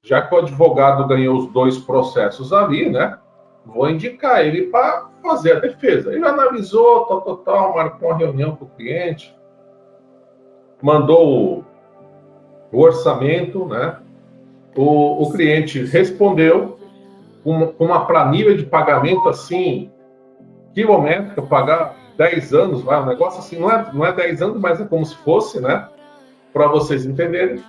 Já que o advogado ganhou os 2 processos ali, né? Vou indicar ele para fazer a defesa. Ele analisou, tal, marcou uma reunião com o cliente, mandou o orçamento, né? O cliente respondeu com uma planilha de pagamento assim, quilométrica, pagar 10 anos, vai, um negócio assim, não é 10 anos, mas é como se fosse, né? Para vocês entenderem.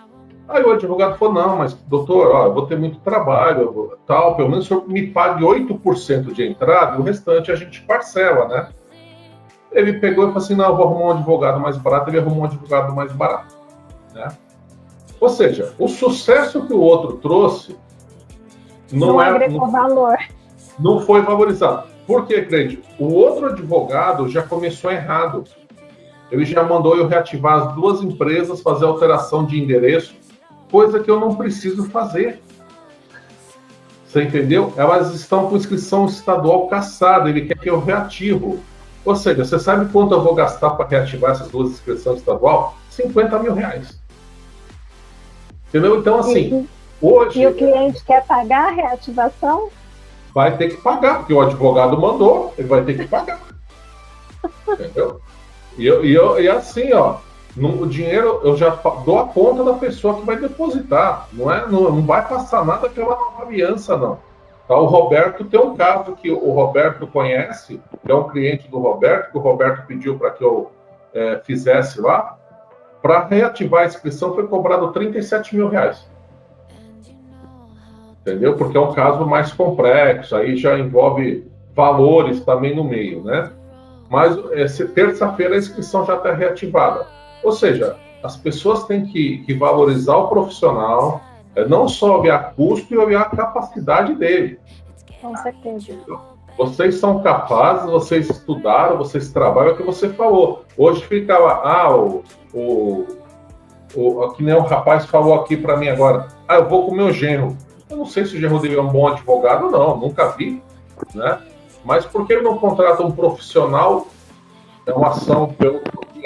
Aí o advogado falou, não, mas doutor, eu vou ter muito trabalho, tal, pelo menos o senhor me pague 8% de entrada e o restante a gente parcela, né? Ele pegou e falou assim, não, eu vou arrumar um advogado mais barato, ele arrumou um advogado mais barato, né? Ou seja, o sucesso que o outro trouxe não agregou valor. Não foi valorizado. Por quê, Cleide? O outro advogado já começou errado. Ele já mandou eu reativar as 2 empresas, fazer alteração de endereço, coisa que eu não preciso fazer. Você entendeu? Elas estão com inscrição estadual cassada, ele quer que eu reativo. Ou seja, você sabe quanto eu vou gastar para reativar essas 2 inscrições estadual? R$50 mil. Entendeu? Então, assim, hoje... E o cliente quer pagar a reativação? Vai ter que pagar, porque o advogado mandou, ele vai ter que pagar. Entendeu? E assim, ó, o dinheiro eu já dou a conta da pessoa que vai depositar. Não vai passar nada pela Nova Aliança, não. Tá, o Roberto tem um caso que o Roberto conhece, que é um cliente do Roberto, que o Roberto pediu para que eu fizesse lá. Para reativar a inscrição foi cobrado R$37 mil. Entendeu? Porque é um caso mais complexo, aí já envolve valores também no meio, né? Mas terça-feira a inscrição já está reativada. Ou seja, as pessoas têm que valorizar o profissional, não só olhar custo e olhar a capacidade dele. Com certeza. Vocês são capazes, vocês estudaram, vocês trabalham, é o que você falou. Hoje fica lá, que nem o rapaz falou aqui para mim agora, eu vou com o meu genro. Eu não sei se o genro dele é um bom advogado ou não, nunca vi, né? Mas por que ele não contrata um profissional, uma ação pelo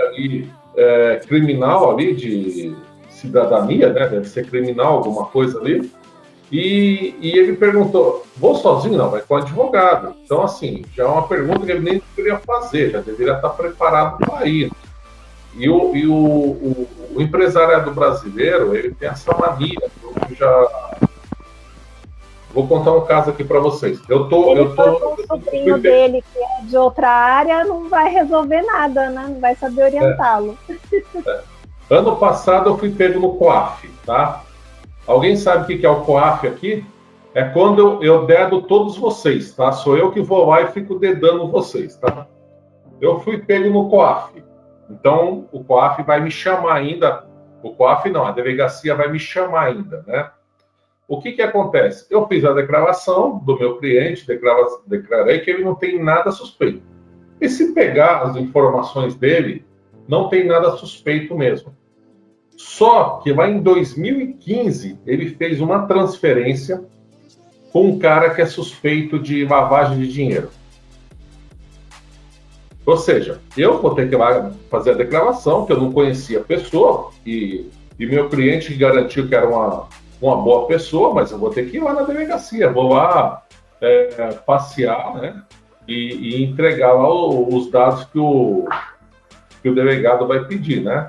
ali, criminal ali, de cidadania, né? Deve ser criminal, alguma coisa ali. E ele perguntou, vou sozinho? Não, vai com advogado. Então, assim, já é uma pergunta que ele nem deveria fazer, já deveria estar preparado para ir. E o empresariado brasileiro, ele tem essa mania. Eu já... Vou contar um caso aqui para vocês. O sobrinho dele, que é de outra área, não vai resolver nada, né? Não vai saber orientá-lo. Ano passado eu fui pego no COAF, tá? Alguém sabe o que é o COAF aqui? É quando eu dedo todos vocês, tá? Sou eu que vou lá e fico dedando vocês, tá? Eu fui pego no COAF, Então, o COAF vai me chamar ainda, o COAF não, a delegacia vai me chamar ainda, né? O que acontece? Eu fiz a declaração do meu cliente, declarei que ele não tem nada suspeito. E se pegar as informações dele, não tem nada suspeito mesmo. Só que lá em 2015, ele fez uma transferência com um cara que é suspeito de lavagem de dinheiro. Ou seja, eu vou ter que ir lá fazer a declaração, que eu não conhecia a pessoa, e meu cliente garantiu que era uma boa pessoa, mas eu vou ter que ir lá na delegacia, vou lá passear, né, e entregar lá os dados que o delegado vai pedir, né.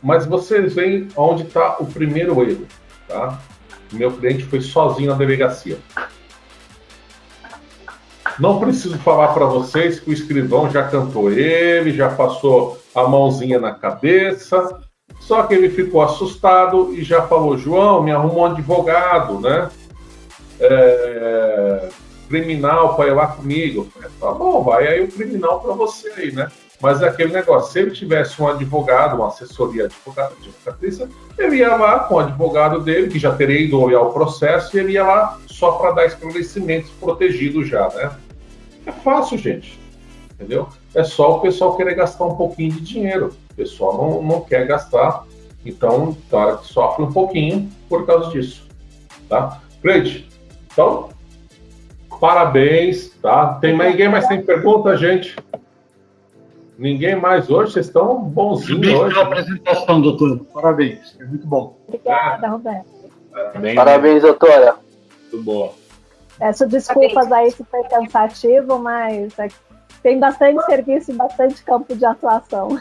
Mas vocês veem onde está o primeiro erro, tá? O meu cliente foi sozinho na delegacia. Não preciso falar para vocês que o escrivão já cantou ele, já passou a mãozinha na cabeça, só que ele ficou assustado e já falou: João, me arruma um advogado, né? Criminal para ir lá comigo. Tá bom, vai aí o criminal para você aí, né? Mas é aquele negócio, se ele tivesse um advogado, uma assessoria advocatícia, ele ia lá com o advogado dele, que já teria ido olhar o processo, e ele ia lá só para dar esclarecimentos protegidos já, né? É fácil, gente, entendeu? É só o pessoal querer gastar um pouquinho de dinheiro. O pessoal não quer gastar, então, claro que sofre um pouquinho por causa disso, tá? Cleide, então, parabéns, tá? Ninguém mais tem pergunta, gente? Ninguém mais hoje? Vocês estão bonzinhos hoje. Pela apresentação, doutor. Parabéns. É muito bom. Obrigada, Roberto. Parabéns, doutora. Muito boa. Peço desculpas aí se foi cansativo, mas tem bastante serviço e bastante campo de atuação.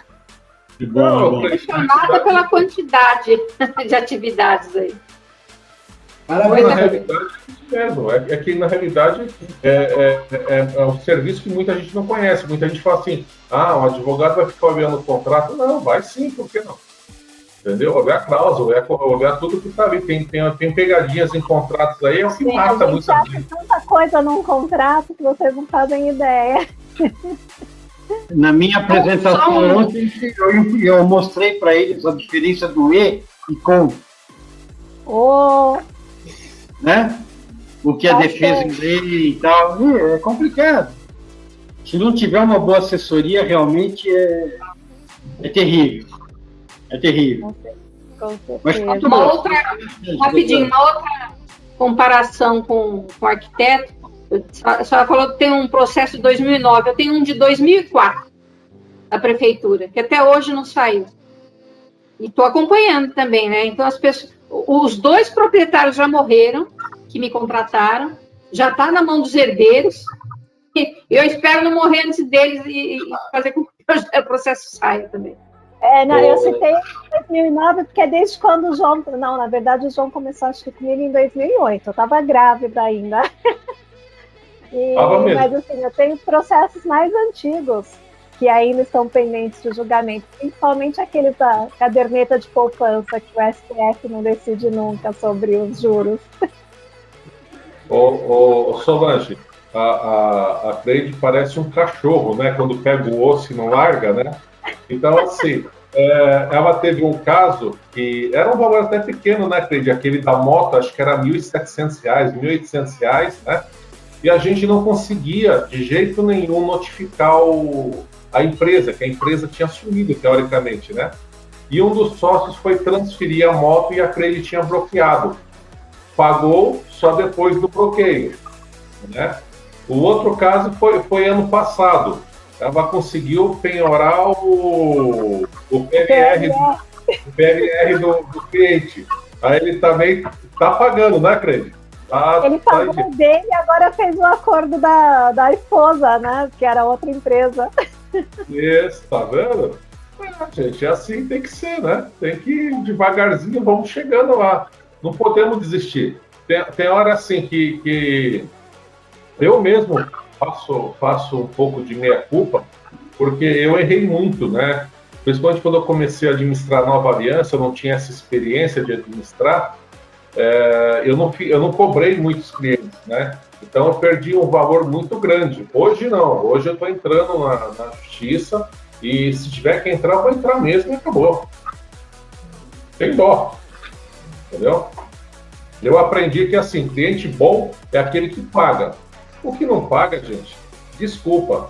Que bom. Impressionada pela quantidade de atividades aí. Parabéns. Na realidade, mesmo. É que, na realidade, é um serviço que muita gente não conhece. Muita gente fala assim, o advogado vai ficar olhando o contrato. Não, vai sim, por que não? Entendeu? Olhar a cláusula, olhar tudo que está ali. Tem pegadinhas em contratos aí, é o que mata muita gente. Tanta coisa num contrato que vocês não fazem ideia. Na minha apresentação ontem, eu mostrei para eles a diferença do E e com. Né? O que a defesa lê e tal. É complicado. Se não tiver uma boa assessoria, realmente é terrível. É terrível. Com certeza. Mas Uma outra comparação com o arquiteto. A senhora falou que tem um processo de 2009. Eu tenho um de 2004 da prefeitura, que até hoje não saiu. E estou acompanhando também, né? Então, os dois proprietários já morreram, que me contrataram, já está na mão dos herdeiros. Eu espero não morrer antes deles e fazer com que o processo saia também. Eu citei em 2009 porque é desde quando o João... Não, na verdade o João começou acho que comigo em 2008. Eu estava grávida ainda. Mas assim, eu tenho processos mais antigos que ainda estão pendentes de julgamento, principalmente aqueles da caderneta de poupança que o STF não decide nunca sobre os juros. Solange, a Cleide parece um cachorro, né? Quando pega o osso e não larga, né? Então, assim, ela teve um caso que era um valor até pequeno, né, Cleide? Aquele da moto, acho que era R$ 1.700, R$ 1.800, né? E a gente não conseguia, de jeito nenhum, notificar a empresa, que a empresa tinha assumido, teoricamente, né? E um dos sócios foi transferir a moto e a Cleide tinha bloqueado. Pagou só depois do bloqueio, né? O outro caso foi ano passado. Ela conseguiu penhorar o PRR do cliente. Aí ele também está pagando, né, Cleide? Ele pagou dele e agora fez um acordo da esposa, né? Que era outra empresa. Isso, tá vendo? Gente, é assim tem que ser, né? Tem que ir devagarzinho, vamos chegando lá. Não podemos desistir. Tem hora assim que eu mesmo faço um pouco de meia-culpa, porque eu errei muito, né? Principalmente quando eu comecei a administrar Nova Aliança, eu não tinha essa experiência de administrar, eu não cobrei muitos clientes, né? Então eu perdi um valor muito grande. Hoje não, hoje eu estou entrando na justiça e se tiver que entrar, eu vou entrar mesmo e acabou. Tem dó, entendeu? Eu aprendi que, assim, cliente bom é aquele que paga. O que não paga, gente, desculpa,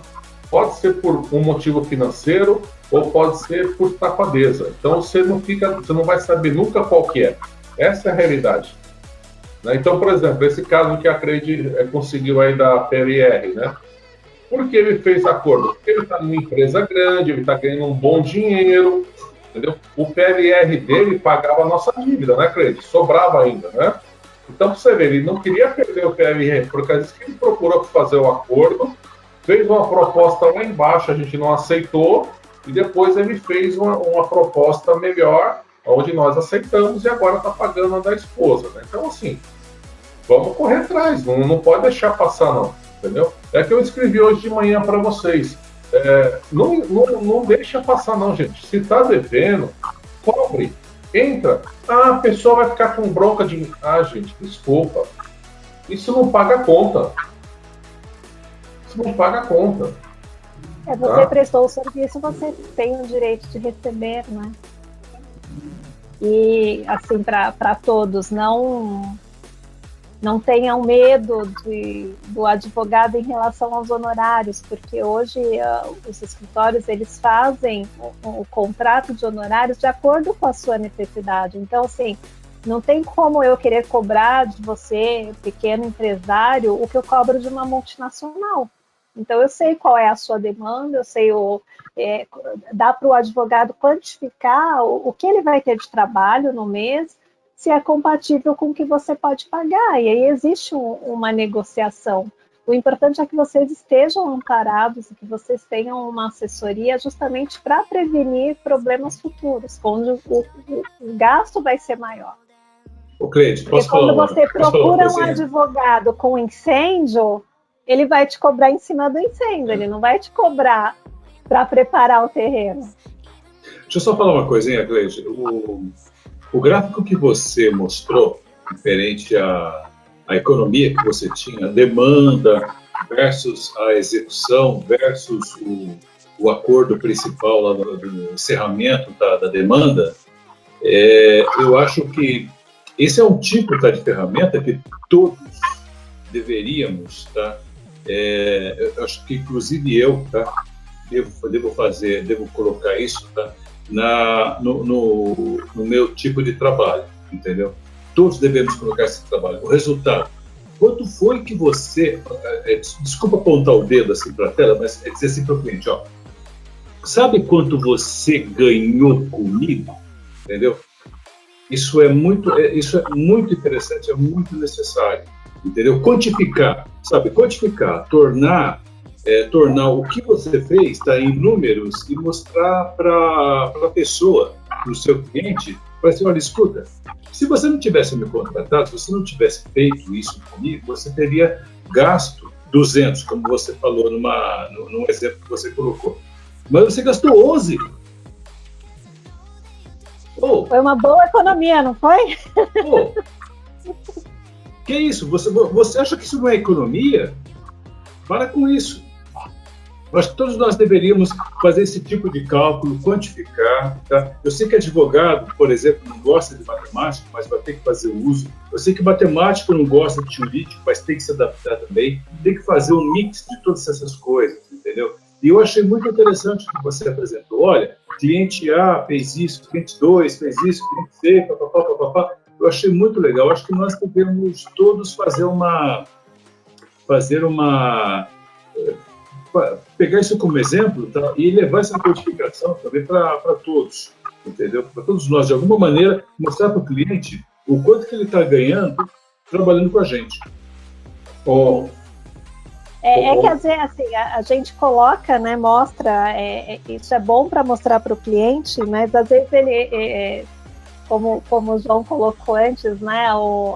pode ser por um motivo financeiro ou pode ser por safadeza. Então você não vai saber nunca qual que é. Essa é a realidade. Né? Então, por exemplo, esse caso que a Cleide conseguiu aí da PRR, né? Por que ele fez acordo? Porque ele está numa empresa grande, ele está ganhando um bom dinheiro, entendeu? O PRR dele pagava a nossa dívida, né, Cleide? Sobrava ainda, né? Então, você vê, ele não queria perder o PRR, por causa disso que ele procurou fazer o acordo, fez uma proposta lá embaixo, a gente não aceitou, e depois ele fez uma proposta melhor, onde nós aceitamos, e agora está pagando a da esposa, né? Então, assim, vamos correr atrás, não pode deixar passar, não, entendeu? É que eu escrevi hoje de manhã para vocês. Não deixa passar, não, gente. Se está devendo, cobre, entra. Ah, a pessoa vai ficar com bronca de... Ah, gente, desculpa. Isso não paga a conta. Isso não paga a conta. Você prestou o serviço, você tem o direito de receber, né? E, assim, para todos, não tenham medo do advogado em relação aos honorários, porque hoje os escritórios eles fazem o contrato de honorários de acordo com a sua necessidade. Então, assim, não tem como eu querer cobrar de você, pequeno empresário, o que eu cobro de uma multinacional. Então, eu sei qual é a sua demanda, eu sei dá para o advogado quantificar o que ele vai ter de trabalho no mês, se é compatível com o que você pode pagar. E aí existe uma negociação. O importante é que vocês estejam amparados e que vocês tenham uma assessoria justamente para prevenir problemas futuros, onde o gasto vai ser maior. Cleide, porque quando você procura um advogado com incêndio, ele vai te cobrar em cima do incêndio, ele não vai te cobrar para preparar o terreno. Deixa eu só falar uma coisinha, Cleide. O gráfico que você mostrou, referente à economia que você tinha, a demanda versus a execução versus o acordo principal lá do encerramento da demanda, eu acho que esse é um tipo de ferramenta que todos deveríamos, tá? Eu acho que inclusive eu, tá? Devo colocar isso, tá? No meu tipo de trabalho, entendeu? Todos devemos colocar esse trabalho. O resultado. Quanto foi que você... desculpa apontar o dedo assim para a tela, mas é dizer assim para o cliente, ó. Sabe quanto você ganhou comigo? Entendeu? Isso é muito interessante, é muito necessário. Entendeu? Quantificar, sabe? Quantificar, tornar o que você fez em números e mostrar para a pessoa, para o seu cliente, para dizer, olha, escuta, se você não tivesse me contratado, se você não tivesse feito isso comigo, você teria gasto 200, como você falou num exemplo que você colocou. Mas você gastou 11. Foi uma boa economia, não foi? Que isso? Você acha que isso não é economia? Para com isso. Acho que todos nós deveríamos fazer esse tipo de cálculo, quantificar. Tá? Eu sei que advogado, por exemplo, não gosta de matemática, mas vai ter que fazer o uso. Eu sei que matemático não gosta de jurídico, mas tem que se adaptar também. Tem que fazer um mix de todas essas coisas, entendeu? E eu achei muito interessante o que você apresentou. Olha, cliente A fez isso, cliente 2 fez isso, cliente C, papapá. Eu achei muito legal. Eu acho que nós devemos todos pegar isso como exemplo, tá? E levar essa codificação também para todos, entendeu? Para todos nós, de alguma maneira, mostrar para o cliente o quanto que ele está ganhando trabalhando com a gente. Que às vezes assim, a gente coloca, né, mostra, isso é bom para mostrar para o cliente, mas às vezes ele, como o João colocou antes, né,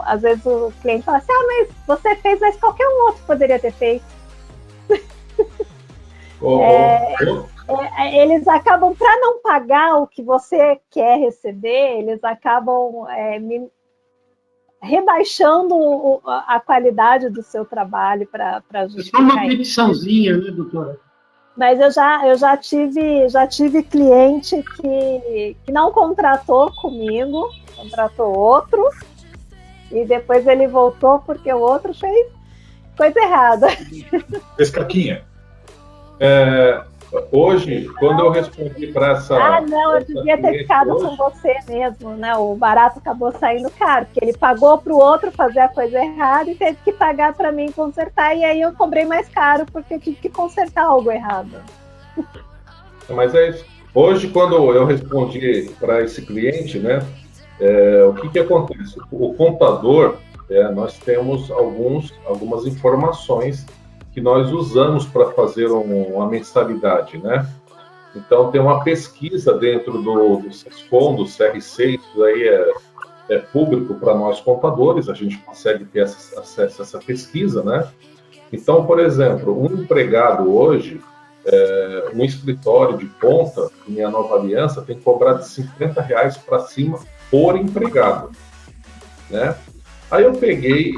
às vezes o cliente fala assim, mas você fez, mas qualquer um outro poderia ter feito. Eles acabam, para não pagar o que você quer receber, eles acabam rebaixando a qualidade do seu trabalho para justificar. É só uma petiçãozinha, né, doutora? Mas eu já tive cliente que não contratou comigo, contratou outro, e depois ele voltou porque o outro fez coisa errada. Escaquinha, hoje, quando eu respondi para essa... não, eu devia ter ficado hoje com você mesmo, né? O barato acabou saindo caro, porque ele pagou para o outro fazer a coisa errada e teve que pagar para mim consertar, e aí eu cobrei mais caro porque eu tive que consertar algo errado. Mas é isso. Hoje, quando eu respondi para esse cliente, né, o que acontece? O contador, nós temos algumas informações que nós usamos para fazer uma mensalidade, né? Então, tem uma pesquisa dentro do SESCOM, do CR6, isso aí é público para nós contadores, a gente consegue ter acesso a essa pesquisa, né? Então, por exemplo, um empregado hoje, um escritório de ponta, Minha Nova Aliança, tem que cobrar de R$50 para cima por empregado, né? Aí eu peguei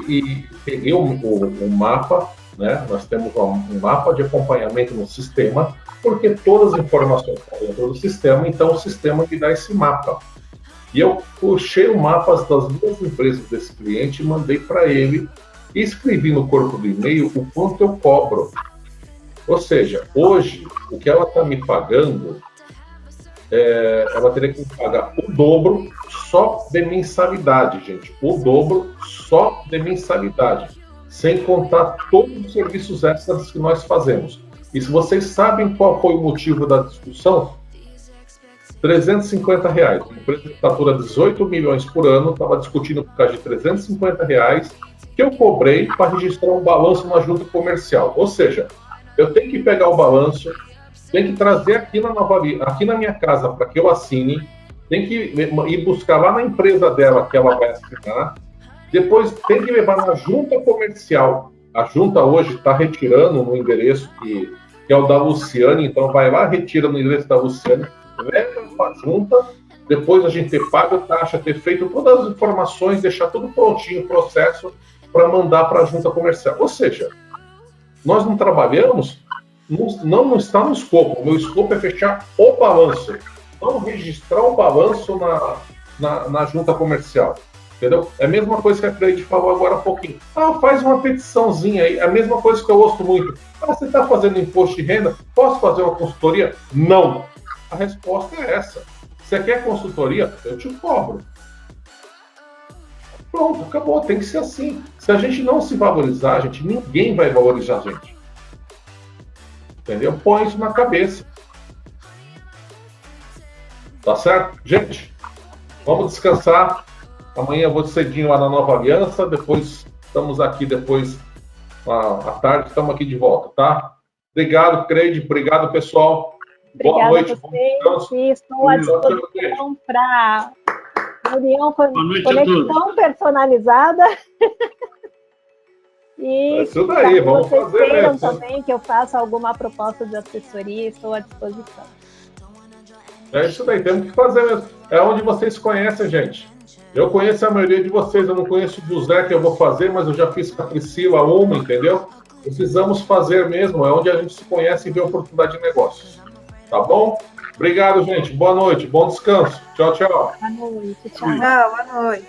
o mapa, né? Nós temos um mapa de acompanhamento no sistema, porque todas as informações estão dentro do sistema, então o sistema me dá esse mapa. E eu puxei o mapa das duas empresas desse cliente e mandei para ele, e escrevi no corpo do e-mail o quanto eu cobro. Ou seja, hoje, o que ela está me pagando, ela teria que me pagar o dobro só de mensalidade, gente. O dobro só de mensalidade. Sem contar todos os serviços extras que nós fazemos. E se vocês sabem qual foi o motivo da discussão, R$350. Uma empresa que fatura 18 milhões por ano estava discutindo por causa de R$350 que eu cobrei para registrar um balanço na junta comercial. Ou seja, eu tenho que pegar o balanço, tenho que trazer aqui na minha casa para que eu assine, tenho que ir buscar lá na empresa dela que ela vai assinar, depois tem que levar na junta comercial. A junta hoje está retirando no endereço que é o da Luciane, então vai lá, retira no endereço da Luciane, leva para a junta, depois a gente paga a taxa, ter feito todas as informações, deixar tudo prontinho, o processo, para mandar para a junta comercial. Ou seja, nós não trabalhamos, não está no escopo. O meu escopo é fechar o balanço, não registrar o balanço na junta comercial. Entendeu? É a mesma coisa que a Cleide falou agora há pouquinho. Faz uma petiçãozinha aí. É a mesma coisa que eu ouço muito. Você está fazendo imposto de renda? Posso fazer uma consultoria? Não. A resposta é essa. Você quer consultoria? Eu te cobro. Pronto, acabou. Tem que ser assim. Se a gente não se valorizar, ninguém vai valorizar a gente. Entendeu? Põe isso na cabeça. Tá certo? Gente, vamos descansar. Amanhã eu vou cedinho lá na Nova Aliança, depois estamos aqui, à tarde, estamos aqui de volta, tá? Obrigado, Cleide, obrigado, pessoal. Boa noite. Estou à disposição para reunião conexão personalizada. E é isso daí, vamos fazer mesmo. Também que eu faça alguma proposta de assessoria, estou à disposição. É isso daí, temos que fazer mesmo. É onde vocês conhecem, gente. Eu conheço a maioria de vocês, eu não conheço o José que eu vou fazer, mas eu já fiz com a Priscila uma, entendeu? Precisamos fazer mesmo, é onde a gente se conhece e vê oportunidade de negócios. Tá bom? Obrigado, gente. Boa noite, bom descanso. Tchau, tchau. Boa noite, tchau. Boa noite.